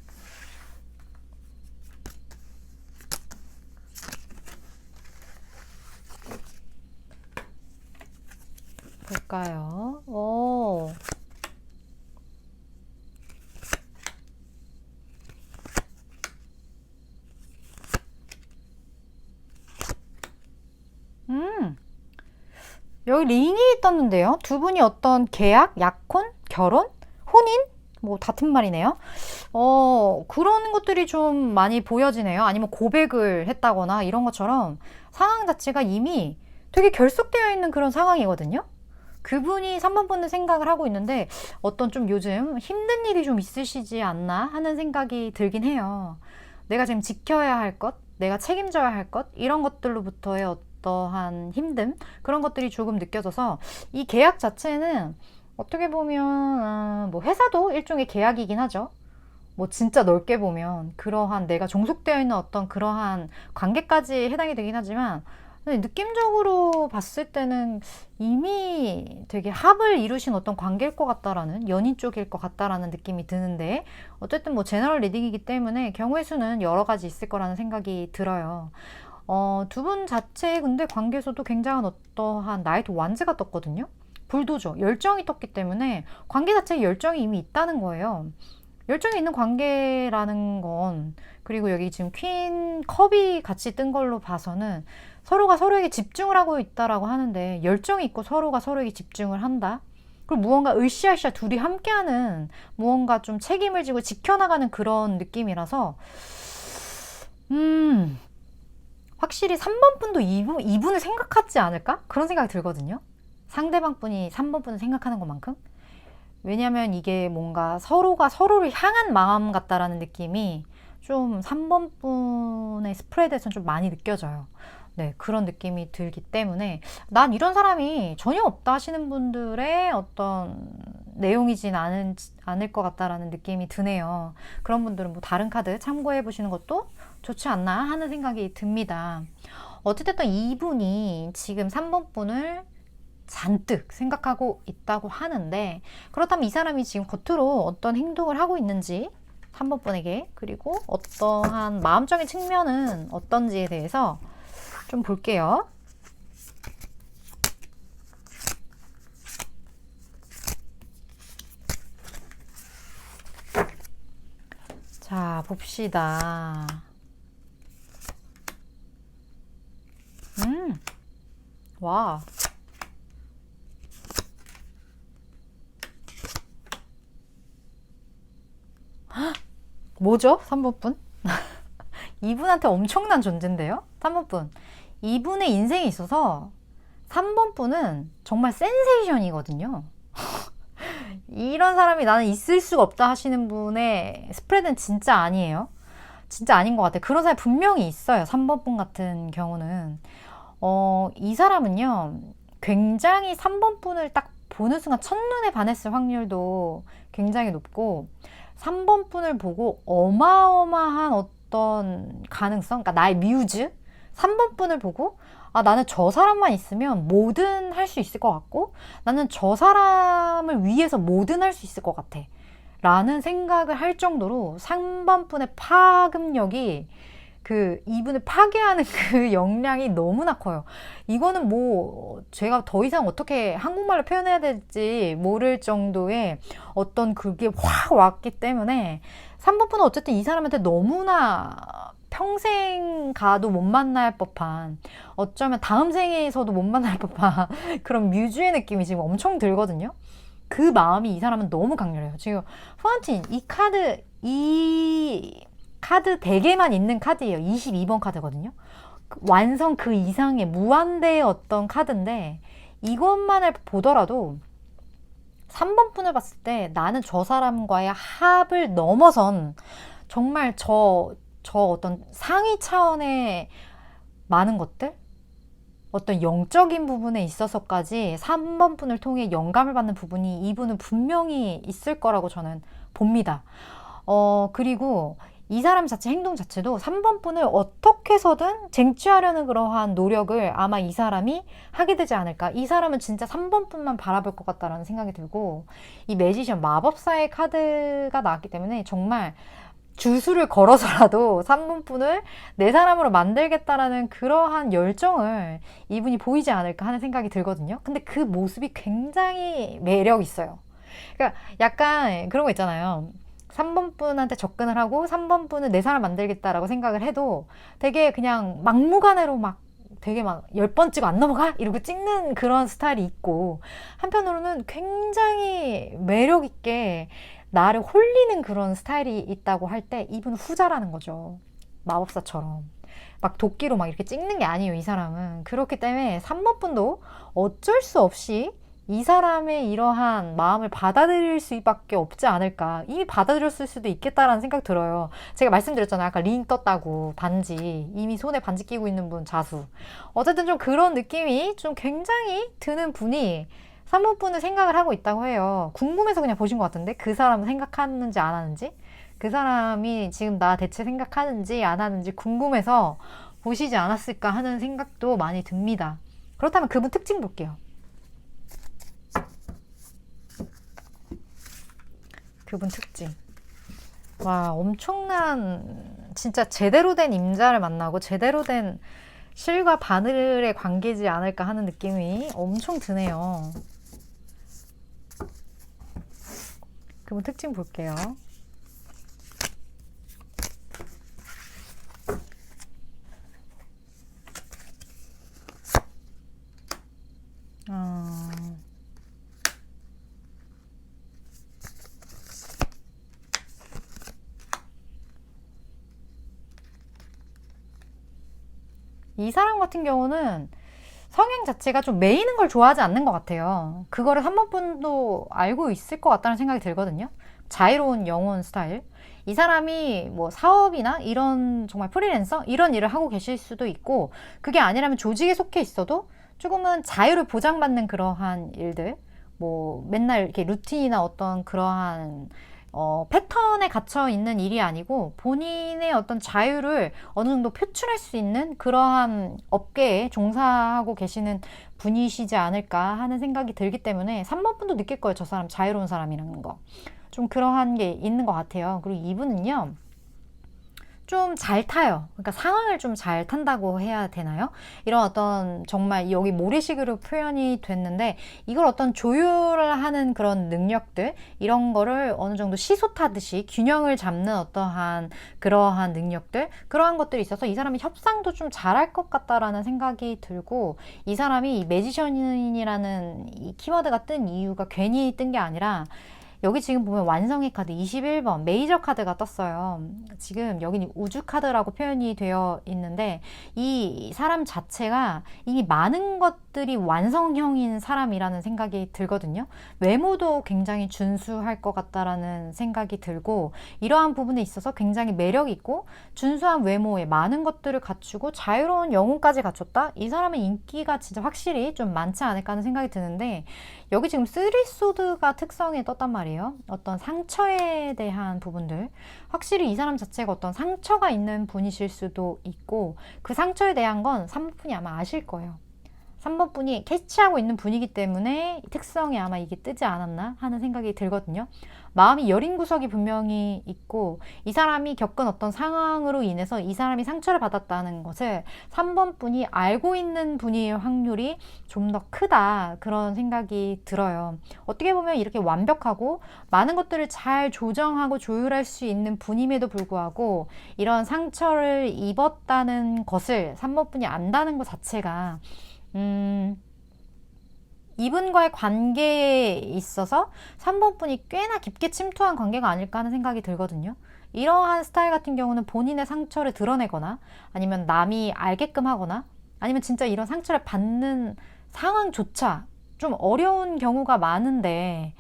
Speaker 1: 뭘까요? 오. 음. 여기 링이 떴는데요. 두 분이 어떤 계약, 약혼, 결혼, 혼인? 뭐 같은 말이네요. 그런 것들이 좀 많이 보여지네요. 아니면 고백을 했다거나 이런 것처럼 상황 자체가 이미 되게 결속되어 있는 그런 상황이거든요. 그분이 3번 분은 생각을 하고 있는데 어떤 좀 요즘 힘든 일이 좀 있으시지 않나 하는 생각이 들긴 해요. 내가 지금 지켜야 할 것, 내가 책임져야 할 것, 이런 것들로부터의 어떠한 힘듦, 그런 것들이 조금 느껴져서 이 계약 자체는 어떻게 보면 뭐 회사도 일종의 계약이긴 하죠. 뭐 진짜 넓게 보면 그러한 내가 종속되어 있는 어떤 그러한 관계까지 해당이 되긴 하지만 느낌적으로 봤을 때는 이미 되게 합을 이루신 어떤 관계일 것 같다라는, 연인 쪽일 것 같다라는 느낌이 드는데, 어쨌든 뭐 제너럴 리딩이기 때문에 경우의 수는 여러 가지 있을 거라는 생각이 들어요. 두 분 자체의 근데 관계에서도 굉장한 어떠한 나이트 완즈가 떴거든요. 불도저, 열정이 떴기 때문에 관계 자체에 열정이 이미 있다는 거예요. 열정이 있는 관계라는 건, 그리고 여기 지금 퀸 컵이 같이 뜬 걸로 봐서는 서로가 서로에게 집중을 하고 있다라고 하는데, 열정이 있고 서로가 서로에게 집중을 한다. 그리고 무언가 으쌰으쌰 둘이 함께하는, 무언가 좀 책임을 지고 지켜나가는 그런 느낌이라서 확실히 3번 분도 이분을 생각하지 않을까? 그런 생각이 들거든요. 상대방 분이 3번 분을 생각하는 것만큼. 왜냐면 이게 뭔가 서로가 서로를 향한 마음 같다라는 느낌이 좀 3번 분의 스프레드에서는 좀 많이 느껴져요. 네, 그런 느낌이 들기 때문에 난 이런 사람이 전혀 없다 하시는 분들의 어떤 내용이진 않을 것 같다라는 느낌이 드네요. 그런 분들은 뭐 다른 카드 참고해 보시는 것도 좋지 않나 하는 생각이 듭니다. 어찌됐든 이분이 지금 3번 분을 잔뜩 생각하고 있다고 하는데, 그렇다면 이 사람이 지금 겉으로 어떤 행동을 하고 있는지 3번 분에게, 그리고 어떠한 마음적인 측면은 어떤지에 대해서 좀 볼게요. 자, 봅시다. 와. 뭐죠? 3번 분? 이분한테 엄청난 존재인데요? 3번 분. 이분의 인생에 있어서 3번 분은 정말 센세이션이거든요. 이런 사람이 나는 있을 수가 없다 하시는 분의 스프레드는 진짜 아니에요. 진짜 아닌 것 같아요. 그런 사람이 분명히 있어요. 3번 분 같은 경우는. 이 사람은요, 굉장히 3번 분을 딱 보는 순간 첫눈에 반했을 확률도 굉장히 높고, 3번 분을 보고 어마어마한 어떤 가능성, 그러니까 나의 뮤즈? 3번 분을 보고, 아, 나는 저 사람만 있으면 뭐든 할 수 있을 것 같고, 나는 저 사람을 위해서 뭐든 할 수 있을 것 같아. 라는 생각을 할 정도로 3번 분의 파급력이 이분을 파괴하는 그 역량이 너무나 커요. 이거는 뭐 제가 더 이상 어떻게 한국말로 표현해야 될지 모를 정도의 어떤 그게 확 왔기 때문에 3번 분은 어쨌든 이 사람한테 너무나 평생 가도 못 만날 법한, 어쩌면 다음 생에서도 못 만날 법한 그런 뮤즈의 느낌이 지금 엄청 들거든요. 그 마음이 이 사람은 너무 강렬해요. 지금 포안틴 이 카드 대개만 있는 카드예요. 22번 카드거든요. 완성 그 이상의 무한대의 어떤 카드인데, 이것만을 보더라도 3번 분을 봤을 때 나는 저 사람과의 합을 넘어선 정말 저 어떤 상위 차원의 많은 것들? 어떤 영적인 부분에 있어서까지 3번 분을 통해 영감을 받는 부분이 이분은 분명히 있을 거라고 저는 봅니다. 그리고 이 사람 자체 행동 자체도 3번 분을 어떻게 해서든 쟁취하려는 그러한 노력을 아마 이 사람이 하게 되지 않을까. 이 사람은 진짜 3번 분만 바라볼 것 같다라는 생각이 들고, 이 매지션 마법사의 카드가 나왔기 때문에 정말 주술을 걸어서라도 3번 분을 내 사람으로 만들겠다라는 그러한 열정을 이분이 보이지 않을까 하는 생각이 들거든요. 근데 그 모습이 굉장히 매력 있어요. 그러니까 약간 그런 거 있잖아요. 3번 분한테 접근을 하고 3번 분은 내 사람 만들겠다라고 생각을 해도 되게 그냥 막무가내로 막 되게 막 10번 찍어 안 넘어가? 이러고 찍는 그런 스타일이 있고, 한편으로는 굉장히 매력 있게 나를 홀리는 그런 스타일이 있다고 할 때 이분은 후자라는 거죠. 마법사처럼. 막 도끼로 막 이렇게 찍는 게 아니에요, 이 사람은. 그렇기 때문에 3번 분도 어쩔 수 없이 이 사람의 이러한 마음을 받아들일 수밖에 없지 않을까. 이미 받아들였을 수도 있겠다라는 생각 들어요. 제가 말씀드렸잖아요. 아까 링 떴다고. 반지. 이미 손에 반지 끼고 있는 분 자수. 어쨌든 좀 그런 느낌이 좀 굉장히 드는 분이 3번 분을 생각을 하고 있다고 해요. 궁금해서 그냥 보신 것 같은데 그 사람은 생각하는지 안 하는지, 그 사람이 지금 나 대체 생각하는지 안 하는지 궁금해서 보시지 않았을까 하는 생각도 많이 듭니다. 그렇다면 그분 특징 볼게요. 그분 특징. 와, 엄청난 진짜 제대로 된 임자를 만나고 제대로 된 실과 바늘의 관계지 않을까 하는 느낌이 엄청 드네요. 그분 특징 볼게요. 이 사람 같은 경우는 성향 자체가 좀 매이는 걸 좋아하지 않는 것 같아요. 그거를 3번 분도 알고 있을 것 같다는 생각이 들거든요. 자유로운 영혼 스타일. 이 사람이 뭐 사업이나 이런 정말 프리랜서 이런 일을 하고 계실 수도 있고, 그게 아니라면 조직에 속해 있어도 조금은 자유를 보장받는 그러한 일들, 뭐 맨날 이렇게 루틴이나 어떤 그러한 패턴에 갇혀 있는 일이 아니고 본인의 어떤 자유를 어느 정도 표출할 수 있는 그러한 업계에 종사하고 계시는 분이시지 않을까 하는 생각이 들기 때문에 3번 분도 느낄 거예요. 저 사람 자유로운 사람이라는 거. 좀 그러한 게 있는 것 같아요. 그리고 이분은요, 좀 잘 타요. 그러니까 상황을 좀 잘 탄다고 해야 되나요? 이런 어떤 정말 여기 모래식으로 표현이 됐는데, 이걸 어떤 조율을 하는 그런 능력들, 이런 거를 어느 정도 시소 타듯이 균형을 잡는 어떠한 그러한 능력들, 그러한 것들이 있어서 이 사람이 협상도 좀 잘할 것 같다라는 생각이 들고, 이 사람이 이 매지션이라는 이 키워드가 뜬 이유가 괜히 뜬 게 아니라, 여기 지금 보면 완성의 카드 21번 메이저 카드가 떴어요. 지금 여기는 우주 카드라고 표현이 되어 있는데, 이 사람 자체가 이미 많은 것들이 완성형인 사람이라는 생각이 들거든요. 외모도 굉장히 준수할 것 같다라는 생각이 들고, 이러한 부분에 있어서 굉장히 매력 있고 준수한 외모에 많은 것들을 갖추고 자유로운 영혼까지 갖췄다? 이 사람의 인기가 진짜 확실히 좀 많지 않을까 하는 생각이 드는데, 여기 지금 쓰리소드가 특성에 떴단 말이에요. 어떤 상처에 대한 부분들, 확실히 이 사람 자체가 어떤 상처가 있는 분이실 수도 있고, 그 상처에 대한 건 3번 분이 아마 아실 거예요. 3번 분이 캐치하고 있는 분이기 때문에 특성이 아마 이게 뜨지 않았나 하는 생각이 들거든요. 마음이 여린 구석이 분명히 있고, 이 사람이 겪은 어떤 상황으로 인해서 이 사람이 상처를 받았다는 것을 3번 분이 알고 있는 분일 확률이 좀 더 크다, 그런 생각이 들어요. 어떻게 보면 이렇게 완벽하고 많은 것들을 잘 조정하고 조율할 수 있는 분임에도 불구하고 이런 상처를 입었다는 것을 3번 분이 안다는 것 자체가 이분과의 관계에 있어서 3번 분이 꽤나 깊게 침투한 관계가 아닐까 하는 생각이 들거든요. 이러한 스타일 같은 경우는 본인의 상처를 드러내거나, 아니면 남이 알게끔 하거나, 아니면 진짜 이런 상처를 받는 상황조차 좀 어려운 경우가 많은데,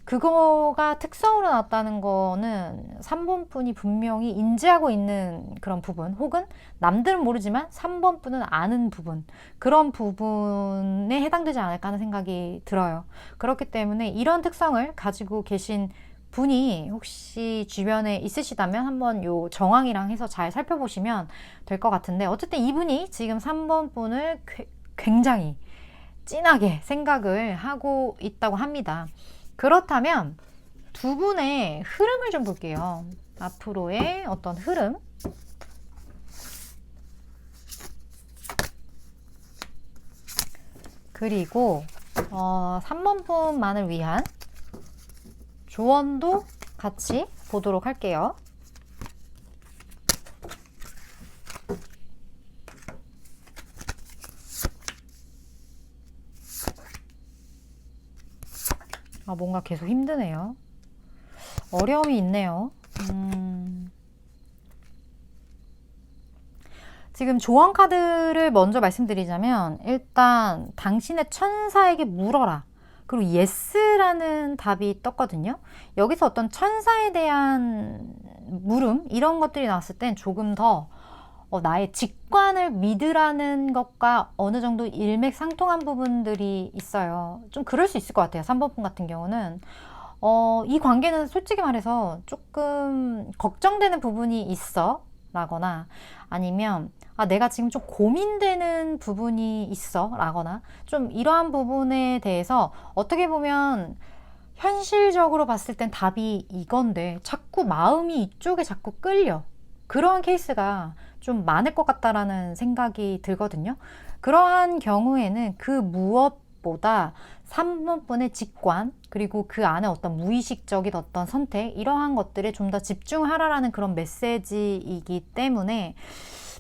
Speaker 1: 그거가 특성으로 나왔다는 거는 3번 분이 분명히 인지하고 있는 그런 부분, 혹은 남들은 모르지만 3번 분은 아는 부분, 그런 부분에 해당되지 않을까 하는 생각이 들어요. 그렇기 때문에 이런 특성을 가지고 계신 분이 혹시 주변에 있으시다면 한번 요 정황이랑 해서 잘 살펴보시면 될 것 같은데, 어쨌든 이분이 지금 3번 분을 굉장히 진하게 생각을 하고 있다고 합니다. 그렇다면 두 분의 흐름을 좀 볼게요. 앞으로의 어떤 흐름, 그리고 3번 분만을 위한 조언도 같이 보도록 할게요. 뭔가 계속 힘드네요. 어려움이 있네요. 지금 조언 카드를 먼저 말씀드리자면, 일단 당신의 천사에게 물어라. 그리고 예스라는 답이 떴거든요. 여기서 어떤 천사에 대한 물음, 이런 것들이 나왔을 땐 조금 더 나의 직관을 믿으라는 것과 어느 정도 일맥상통한 부분들이 있어요. 좀 그럴 수 있을 것 같아요. 3번 분 같은 경우는 이 관계는 솔직히 말해서 조금 걱정되는 부분이 있어 라거나, 아니면 내가 지금 좀 고민되는 부분이 있어 라거나, 좀 이러한 부분에 대해서 어떻게 보면 현실적으로 봤을 땐 답이 이건데 자꾸 마음이 이쪽에 자꾸 끌려. 그러한 케이스가 좀 많을 것 같다라는 생각이 들거든요. 그러한 경우에는 그 무엇보다 3번 분의 직관, 그리고 그 안에 어떤 무의식적인 어떤 선택, 이러한 것들에 좀 더 집중하라라는 그런 메시지이기 때문에,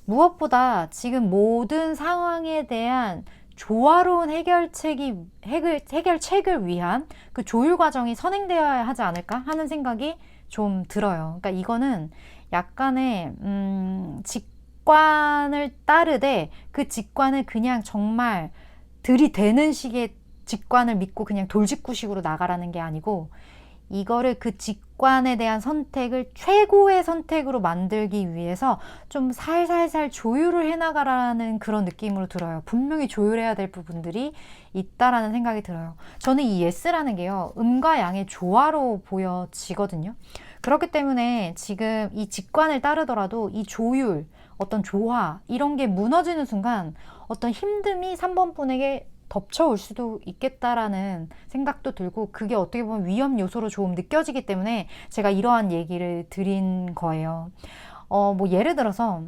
Speaker 1: 무엇보다 지금 모든 상황에 대한 조화로운 해결책을 위한 그 조율 과정이 선행되어야 하지 않을까 하는 생각이 좀 들어요. 그러니까 이거는 약간의 직관을 따르되, 그 직관을 그냥 정말 들이대는 식의 직관을 믿고 그냥 돌직구식으로 나가라는 게 아니고, 이거를 그 직관에 대한 선택을 최고의 선택으로 만들기 위해서 좀 살살살 조율을 해나가라는 그런 느낌으로 들어요. 분명히 조율해야 될 부분들이 있다라는 생각이 들어요. 저는 이 예스라는 게요, 음과 양의 조화로 보여지거든요. 그렇기 때문에 지금 이 직관을 따르더라도 이 조율, 어떤 조화, 이런 게 무너지는 순간 어떤 힘듦이 3번 분에게 덮쳐올 수도 있겠다라는 생각도 들고, 그게 어떻게 보면 위험 요소로 조금 느껴지기 때문에 제가 이러한 얘기를 드린 거예요. 뭐 예를 들어서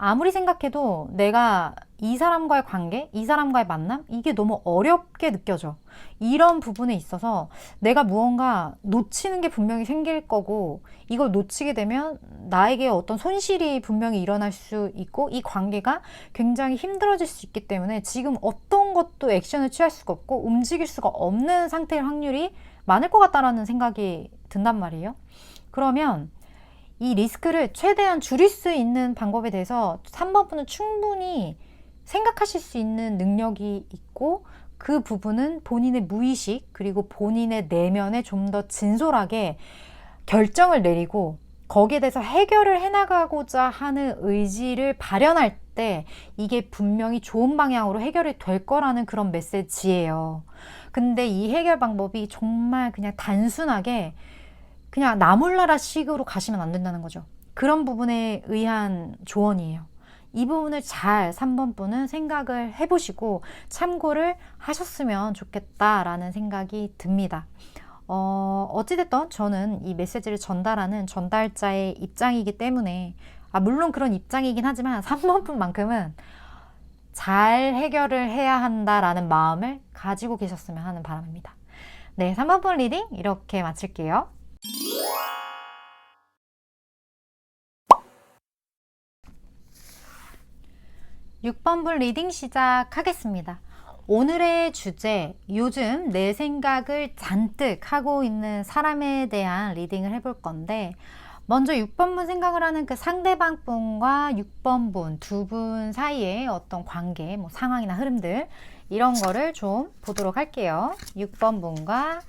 Speaker 1: 아무리 생각해도 내가 이 사람과의 관계, 이 사람과의 만남, 이게 너무 어렵게 느껴져. 이런 부분에 있어서 내가 무언가 놓치는 게 분명히 생길 거고, 이걸 놓치게 되면 나에게 어떤 손실이 분명히 일어날 수 있고, 이 관계가 굉장히 힘들어질 수 있기 때문에 지금 어떤 것도 액션을 취할 수가 없고 움직일 수가 없는 상태일 확률이 많을 것 같다라는 생각이 든단 말이에요. 그러면 이 리스크를 최대한 줄일 수 있는 방법에 대해서 3번 분은 충분히 생각하실 수 있는 능력이 있고, 그 부분은 본인의 무의식, 그리고 본인의 내면에 좀 더 진솔하게 결정을 내리고 거기에 대해서 해결을 해나가고자 하는 의지를 발현할 때 이게 분명히 좋은 방향으로 해결이 될 거라는 그런 메시지예요. 근데 이 해결 방법이 정말 그냥 단순하게 그냥 나몰라라 식으로 가시면 안 된다는 거죠. 그런 부분에 의한 조언이에요. 이 부분을 잘 3번 분은 생각을 해보시고 참고를 하셨으면 좋겠다라는 생각이 듭니다. 어찌됐든 저는 이 메시지를 전달하는 전달자의 입장이기 때문에, 물론 그런 입장이긴 하지만 3번 분만큼은 잘 해결을 해야 한다라는 마음을 가지고 계셨으면 하는 바람입니다. 네, 3번 분 리딩 이렇게 마칠게요. (6번) 분 리딩 시작하겠습니다. 오늘의 주제, 요즘 내 생각을 잔뜩 하고 있는 사람에 대한 리딩을 해볼 건데, 먼저 6번 분 생각을 하는 그 상대방 분과 6번 분, 두 분 사이의 어떤 관계, 뭐 상황이나 흐름들, 이런 거를 좀 보도록 할게요. 6번 분과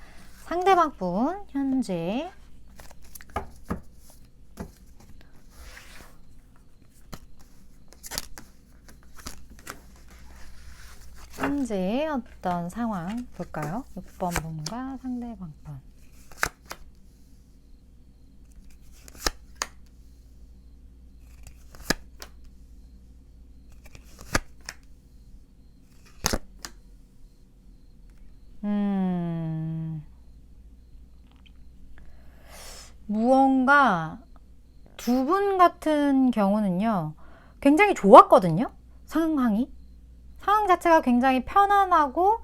Speaker 1: 상대방 분, 현재 어떤 상황 볼까요? 6번 분과 상대방 분. 무언가 두 분 같은 경우는요, 굉장히 좋았거든요. 상황 자체가 굉장히 편안하고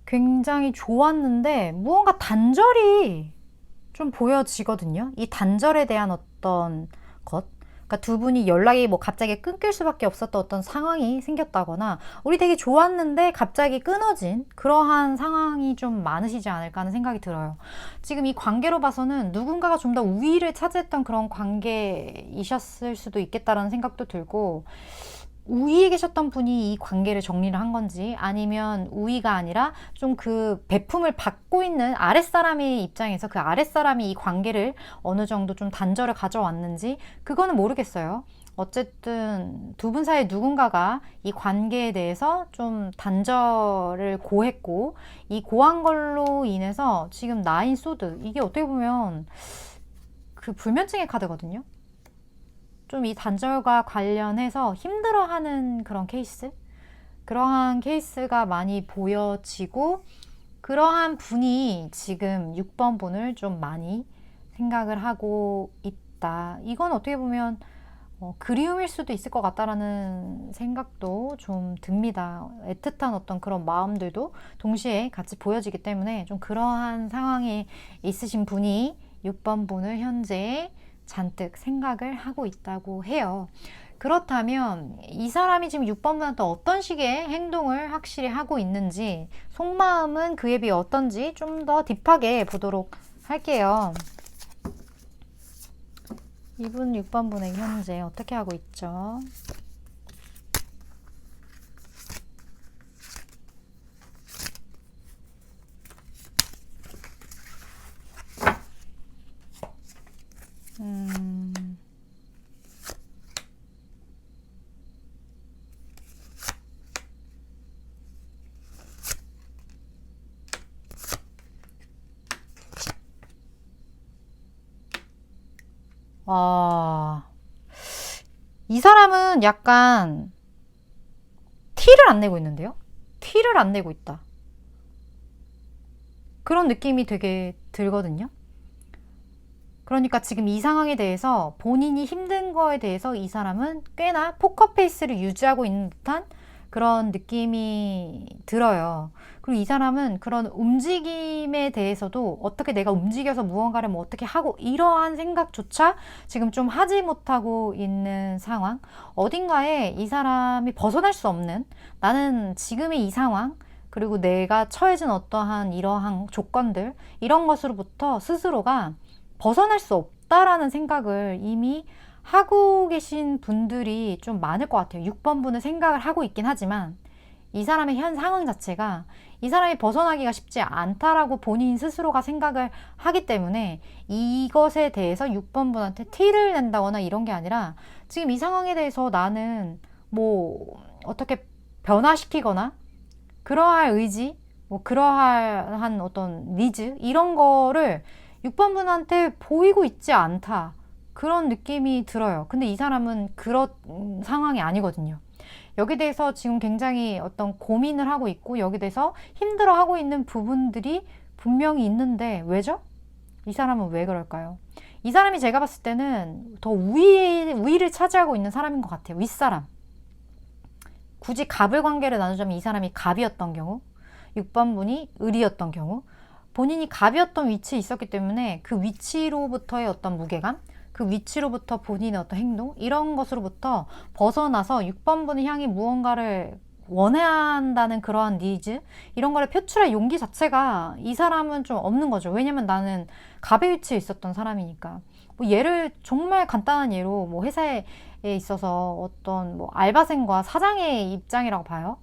Speaker 1: 굉장히 좋았는데 무언가 단절이 좀 보여지거든요. 이 단절에 대한 어떤 것. 그러니까 두 분이 연락이 뭐 갑자기 끊길 수밖에 없었던 어떤 상황이 생겼다거나 우리 되게 좋았는데 갑자기 끊어진 그러한 상황이 좀 많으시지 않을까 하는 생각이 들어요. 지금 이 관계로 봐서는 누군가가 좀 더 우위를 차지했던 그런 관계이셨을 수도 있겠다라는 생각도 들고, 우위에 계셨던 분이 이 관계를 정리를 한 건지 아니면 우위가 아니라 좀 그 베품을 받고 있는 아랫사람의 입장에서 그 아랫사람이 이 관계를 어느 정도 좀 단절을 가져왔는지 그거는 모르겠어요. 어쨌든 두 분 사이에 누군가가 이 관계에 대해서 좀 단절을 고했고, 이 고한 걸로 인해서 지금 나인 소드, 이게 어떻게 보면 그 불면증의 카드거든요. 좀 이 단절과 관련해서 힘들어하는 그런 케이스? 그러한 케이스가 많이 보여지고, 그러한 분이 지금 6번 분을 좀 많이 생각을 하고 있다. 이건 어떻게 보면 그리움일 수도 있을 것 같다라는 생각도 좀 듭니다. 애틋한 어떤 그런 마음들도 동시에 같이 보여지기 때문에 좀 그러한 상황에 있으신 분이 6번 분을 현재 잔뜩 생각을 하고 있다고 해요. 그렇다면 이 사람이 지금 6번 분한테 어떤 식의 행동을 확실히 하고 있는지, 속마음은 그에 비해 어떤지 좀 더 딥하게 보도록 할게요. 이분 6번 분에게 현재 어떻게 하고 있죠? 이 사람은 약간 티를 안 내고 있는데요? 티를 안 내고 있다. 그런 느낌이 되게 들거든요. 그러니까 지금 이 상황에 대해서 본인이 힘든 거에 대해서 이 사람은 꽤나 포커페이스를 유지하고 있는 듯한 그런 느낌이 들어요. 그리고 이 사람은 그런 움직임에 대해서도 어떻게 내가 움직여서 무언가를 뭐 어떻게 하고 이러한 생각조차 지금 좀 하지 못하고 있는 상황. 어딘가에 이 사람이 벗어날 수 없는, 나는 지금의 이 상황, 그리고 내가 처해진 어떠한 이러한 조건들, 이런 것으로부터 스스로가 벗어날 수 없다라는 생각을 이미 하고 계신 분들이 좀 많을 것 같아요. 6번 분은 생각을 하고 있긴 하지만 이 사람의 현 상황 자체가 이 사람이 벗어나기가 쉽지 않다라고 본인 스스로가 생각을 하기 때문에 이것에 대해서 6번 분한테 티를 낸다거나 이런 게 아니라, 지금 이 상황에 대해서 나는 뭐 어떻게 변화시키거나 그러할 의지, 뭐 그러한 어떤 니즈, 이런 거를 6번 분한테 보이고 있지 않다. 그런 느낌이 들어요. 근데 이 사람은 그런 상황이 아니거든요. 여기 대해서 지금 굉장히 어떤 고민을 하고 있고, 여기 대해서 힘들어 하고 있는 부분들이 분명히 있는데, 왜죠? 이 사람은 왜 그럴까요? 이 사람이 제가 봤을 때는 더 우위를 차지하고 있는 사람인 것 같아요. 윗사람. 굳이 갑을 관계를 나누자면 이 사람이 갑이었던 경우, 6번 분이 을이었던 경우, 본인이 갑이었던 위치에 있었기 때문에 그 위치로부터의 어떤 무게감, 그 위치로부터 본인의 어떤 행동, 이런 것으로부터 벗어나서 6번 분을 향해 무언가를 원한다는 그러한 니즈, 이런 거를 표출할 용기 자체가 이 사람은 좀 없는 거죠. 왜냐면 나는 갑의 위치에 있었던 사람이니까. 뭐 예를, 정말 간단한 예로 뭐 회사에 있어서 어떤 뭐 알바생과 사장의 입장이라고 봐요.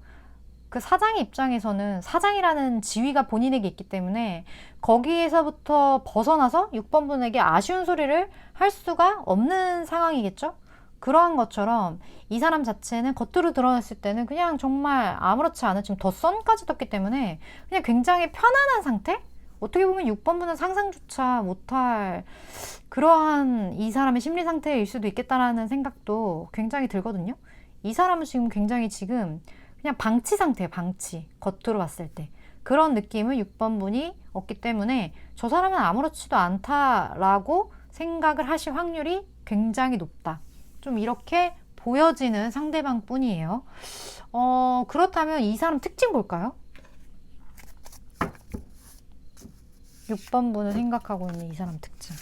Speaker 1: 그 사장의 입장에서는 사장이라는 지위가 본인에게 있기 때문에 거기에서부터 벗어나서 6번 분에게 아쉬운 소리를 할 수가 없는 상황이겠죠? 그러한 것처럼 이 사람 자체는 겉으로 드러냈을 때는 그냥 정말 아무렇지 않은, 지금 덧선까지 떴기 때문에 그냥 굉장히 편안한 상태? 어떻게 보면 6번 분은 상상조차 못할 그러한 이 사람의 심리 상태일 수도 있겠다라는 생각도 굉장히 들거든요. 이 사람은 지금 그냥 방치 상태예요. 방치. 겉으로 봤을 때. 그런 느낌을 6번 분이 얻기 때문에 저 사람은 아무렇지도 않다라고 생각을 하실 확률이 굉장히 높다. 좀 이렇게 보여지는 상대방 뿐이에요. 그렇다면 이 사람 특징 볼까요? 6번 분을 생각하고 있는 이 사람 특징.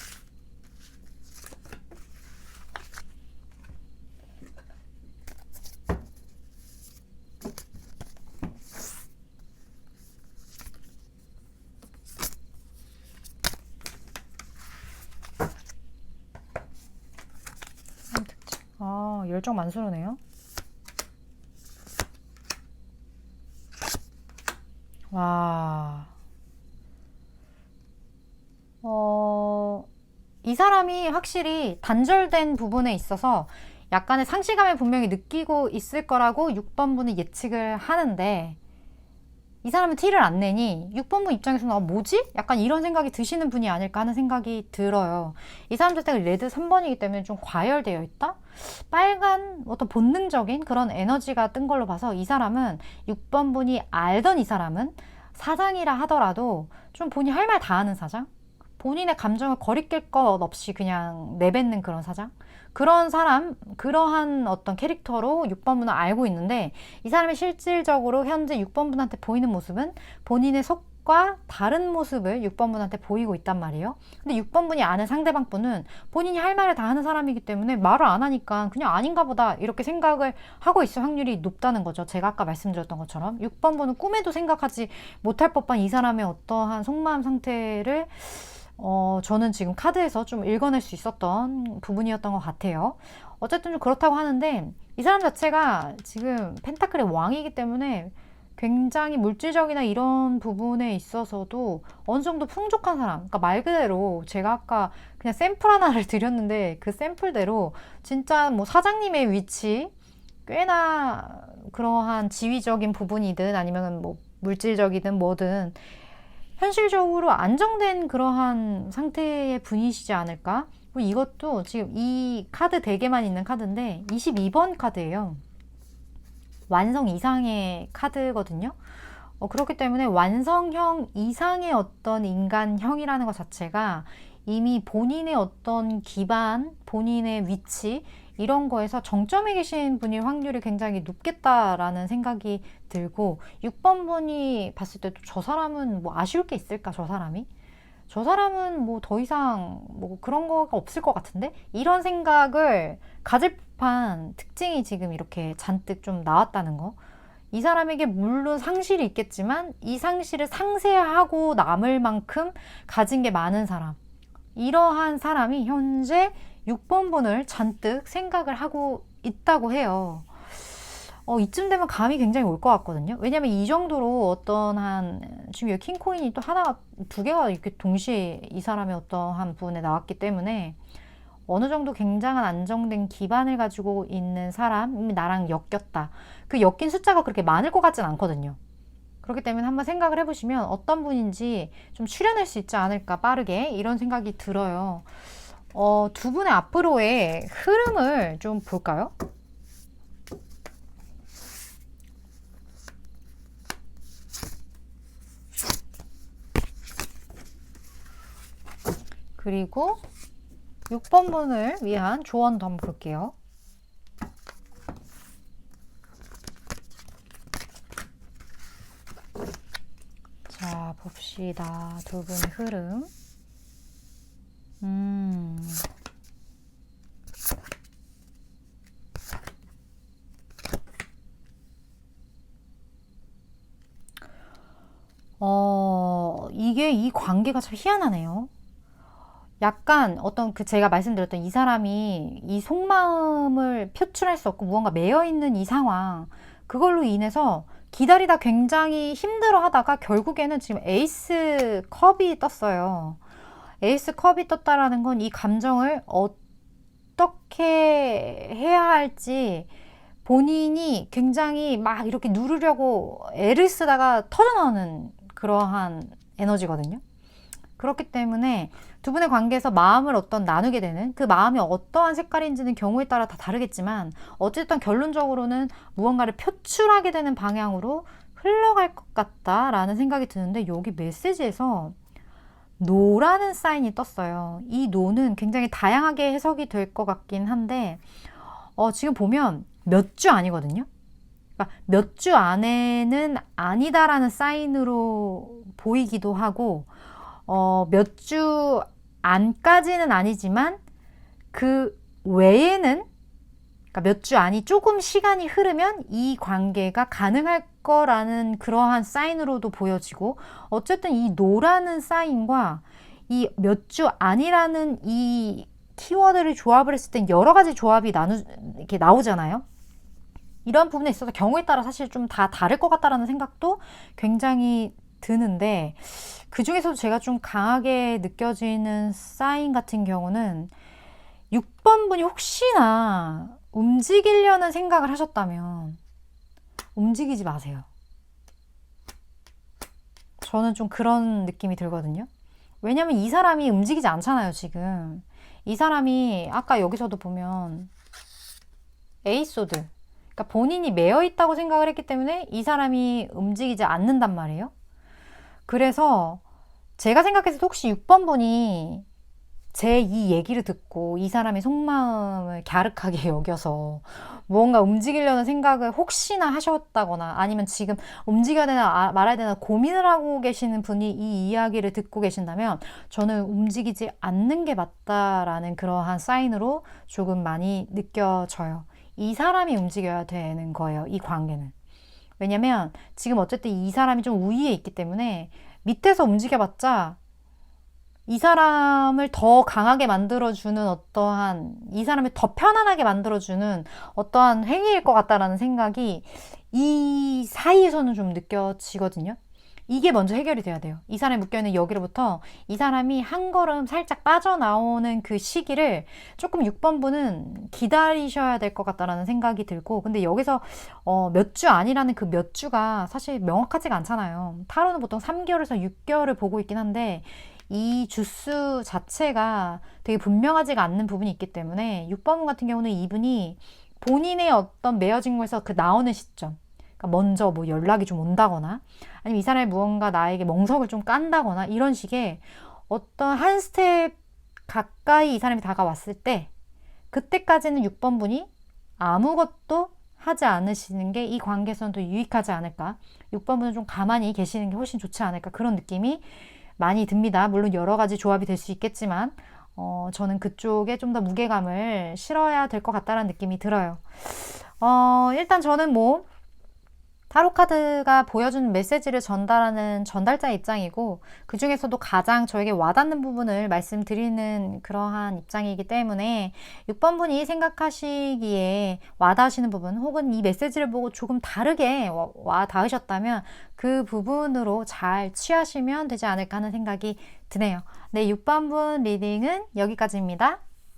Speaker 1: 열정 만수르네요. 와. 이 사람이 확실히 단절된 부분에 있어서 약간의 상실감을 분명히 느끼고 있을 거라고 6번 분은 예측을 하는데, 이 사람은 티를 안 내니 6번 분 입장에서는 뭐지? 약간 이런 생각이 드시는 분이 아닐까 하는 생각이 들어요. 이 사람 자체가 레드 3번이기 때문에 좀 과열되어 있다? 빨간 어떤 본능적인 그런 에너지가 뜬 걸로 봐서 이 사람은 6번 분이 알던 이 사람은 사장이라 하더라도 좀 본인이 할 말 다 하는 사장? 본인의 감정을 거리낄 것 없이 그냥 내뱉는 그런 사장? 그런 사람, 그러한 어떤 캐릭터로 6번 분은 알고 있는데, 이 사람이 실질적으로 현재 6번 분한테 보이는 모습은 본인의 속과 다른 모습을 6번 분한테 보이고 있단 말이에요. 근데 6번 분이 아는 상대방 분은 본인이 할 말을 다 하는 사람이기 때문에 말을 안 하니까 그냥 아닌가 보다 이렇게 생각을 하고 있을 확률이 높다는 거죠. 제가 아까 말씀드렸던 것처럼 6번 분은 꿈에도 생각하지 못할 법한 이 사람의 어떠한 속마음 상태를 저는 지금 카드에서 좀 읽어낼 수 있었던 부분이었던 것 같아요. 어쨌든 좀 그렇다고 하는데, 이 사람 자체가 지금 펜타클의 왕이기 때문에 굉장히 물질적이나 이런 부분에 있어서도 어느 정도 풍족한 사람, 그러니까 말 그대로 제가 아까 그냥 샘플 하나를 드렸는데 그 샘플대로 진짜 뭐 사장님의 위치, 꽤나 그러한 지위적인 부분이든 아니면 뭐 물질적이든 뭐든 현실적으로 안정된 그러한 상태의 분이시지 않을까? 이것도 지금 이 카드 덱에만 있는 카드인데 22번 카드예요. 완성 이상의 카드거든요. 그렇기 때문에 완성형 이상의 어떤 인간형이라는 것 자체가 이미 본인의 어떤 기반, 본인의 위치 이런 거에서 정점에 계신 분일 확률이 굉장히 높겠다라는 생각이 들고, 6번 분이 봤을 때도 저 사람은 뭐 아쉬울 게 있을까, 저 사람이? 저 사람은 뭐 더 이상 뭐 그런 거가 없을 것 같은데? 이런 생각을 가질 법한 특징이 지금 이렇게 잔뜩 좀 나왔다는 거. 이 사람에게 물론 상실이 있겠지만 이 상실을 상쇄하고 남을 만큼 가진 게 많은 사람. 이러한 사람이 현재 6번 분을 잔뜩 생각을 하고 있다고 해요. 이쯤 되면 감이 굉장히 올 것 같거든요. 왜냐면 이 정도로 어떤 지금 여기 킹코인이 또 하나, 두 개가 이렇게 동시에 이 사람의 어떤 한 부분에 나왔기 때문에 어느 정도 굉장한 안정된 기반을 가지고 있는 사람이 나랑 엮였다. 그 엮인 숫자가 그렇게 많을 것 같진 않거든요. 그렇기 때문에 한번 생각을 해보시면 어떤 분인지 좀 추려낼 수 있지 않을까, 빠르게. 이런 생각이 들어요. 두 분의 앞으로의 흐름을 좀 볼까요? 그리고 6번 분을 위한 조언도 한번 볼게요. 자, 봅시다. 두 분의 흐름. 이게 이 관계가 참 희한하네요. 약간 어떤 제가 말씀드렸던 이 사람이 이 속마음을 표출할 수 없고 무언가 매여 있는 이 상황, 그걸로 인해서 기다리다 굉장히 힘들어 하다가 결국에는 지금 에이스 컵이 떴어요. 에이스 컵이 떴다라는 건 이 감정을 어떻게 해야 할지 본인이 굉장히 막 이렇게 누르려고 애를 쓰다가 터져나오는 그러한 에너지거든요. 그렇기 때문에 두 분의 관계에서 마음을 나누게 되는, 그 마음이 어떠한 색깔인지는 경우에 따라 다 다르겠지만 어쨌든 결론적으로는 무언가를 표출하게 되는 방향으로 흘러갈 것 같다라는 생각이 드는데, 여기 메시지에서 노라는 사인이 떴어요. 이 노는 굉장히 다양하게 해석이 될 것 같긴 한데, 지금 보면 몇 주 아니거든요. 그러니까 몇 주 안에는 아니다라는 사인으로 보이기도 하고, 몇 주 안까지는 아니지만 그 외에는, 그러니까 몇 주 안이 조금 시간이 흐르면 이 관계가 가능할 거라는 그러한 사인으로도 보여지고, 어쨌든 이 노라는 사인과 이 몇 주 안이라는 이 키워드를 조합을 했을 땐 여러 가지 조합이 이렇게 나오잖아요. 이런 부분에 있어서 경우에 따라 사실 좀 다 다를 것 같다라는 생각도 굉장히 드는데, 그 중에서도 제가 좀 강하게 느껴지는 사인 같은 경우는 6번 분이 혹시나 움직이려는 생각을 하셨다면 움직이지 마세요. 저는 좀 그런 느낌이 들거든요. 왜냐면 이 사람이 움직이지 않잖아요, 지금. 이 사람이 아까 여기서도 보면 에이소드, 그러니까 본인이 매여 있다고 생각을 했기 때문에 이 사람이 움직이지 않는단 말이에요. 그래서 제가 생각했을 때 혹시 6번 분이 제 이 얘기를 듣고 이 사람의 속마음을 갸륵하게 여겨서 무언가 움직이려는 생각을 혹시나 하셨다거나, 아니면 지금 움직여야 되나 말아야 되나 고민을 하고 계시는 분이 이 이야기를 듣고 계신다면, 저는 움직이지 않는 게 맞다라는 그러한 사인으로 조금 많이 느껴져요. 이 사람이 움직여야 되는 거예요, 이 관계는. 왜냐면 지금 어쨌든 이 사람이 좀 우위에 있기 때문에 밑에서 움직여봤자 이 사람을 더 강하게 만들어주는 어떠한, 이 사람을 더 편안하게 만들어주는 어떠한 행위일 것 같다라는 생각이 이 사이에서는 좀 느껴지거든요. 이게 먼저 해결이 돼야 돼요. 이 사람이 묶여있는 여기로부터 이 사람이 한 걸음 살짝 빠져나오는 그 시기를 조금 6번 분은 기다리셔야 될 것 같다라는 생각이 들고, 근데 여기서 몇 주 아니라는 그 몇 주가 사실 명확하지가 않잖아요. 타로는 보통 3개월에서 6개월을 보고 있긴 한데, 이 주수 자체가 되게 분명하지가 않는 부분이 있기 때문에 6번 분 같은 경우는 이분이 본인의 어떤 매어진 거에서 그 나오는 시점, 그러니까 먼저 뭐 연락이 좀 온다거나, 아니면 이 사람이 무언가 나에게 멍석을 좀 깐다거나, 이런 식의 어떤 한 스텝 가까이 이 사람이 다가왔을 때, 그때까지는 6번 분이 아무것도 하지 않으시는 게 이 관계에서는 더 유익하지 않을까, 6번 분은 좀 가만히 계시는 게 훨씬 좋지 않을까, 그런 느낌이 많이 듭니다. 물론 여러 가지 조합이 될 수 있겠지만 저는 그쪽에 좀 더 무게감을 실어야 될 것 같다는 느낌이 들어요. 일단 저는 뭐 타로 카드가 보여주는 메시지를 전달하는 전달자 입장이고, 그 중에서도 가장 저에게 와닿는 부분을 말씀드리는 그러한 입장이기 때문에 6번 분이 생각하시기에 와닿으시는 부분, 혹은 이 메시지를 보고 조금 다르게 와닿으셨다면 그 부분으로 잘 취하시면 되지 않을까 하는 생각이 드네요. 네, 6번 분 리딩은 여기까지입니다.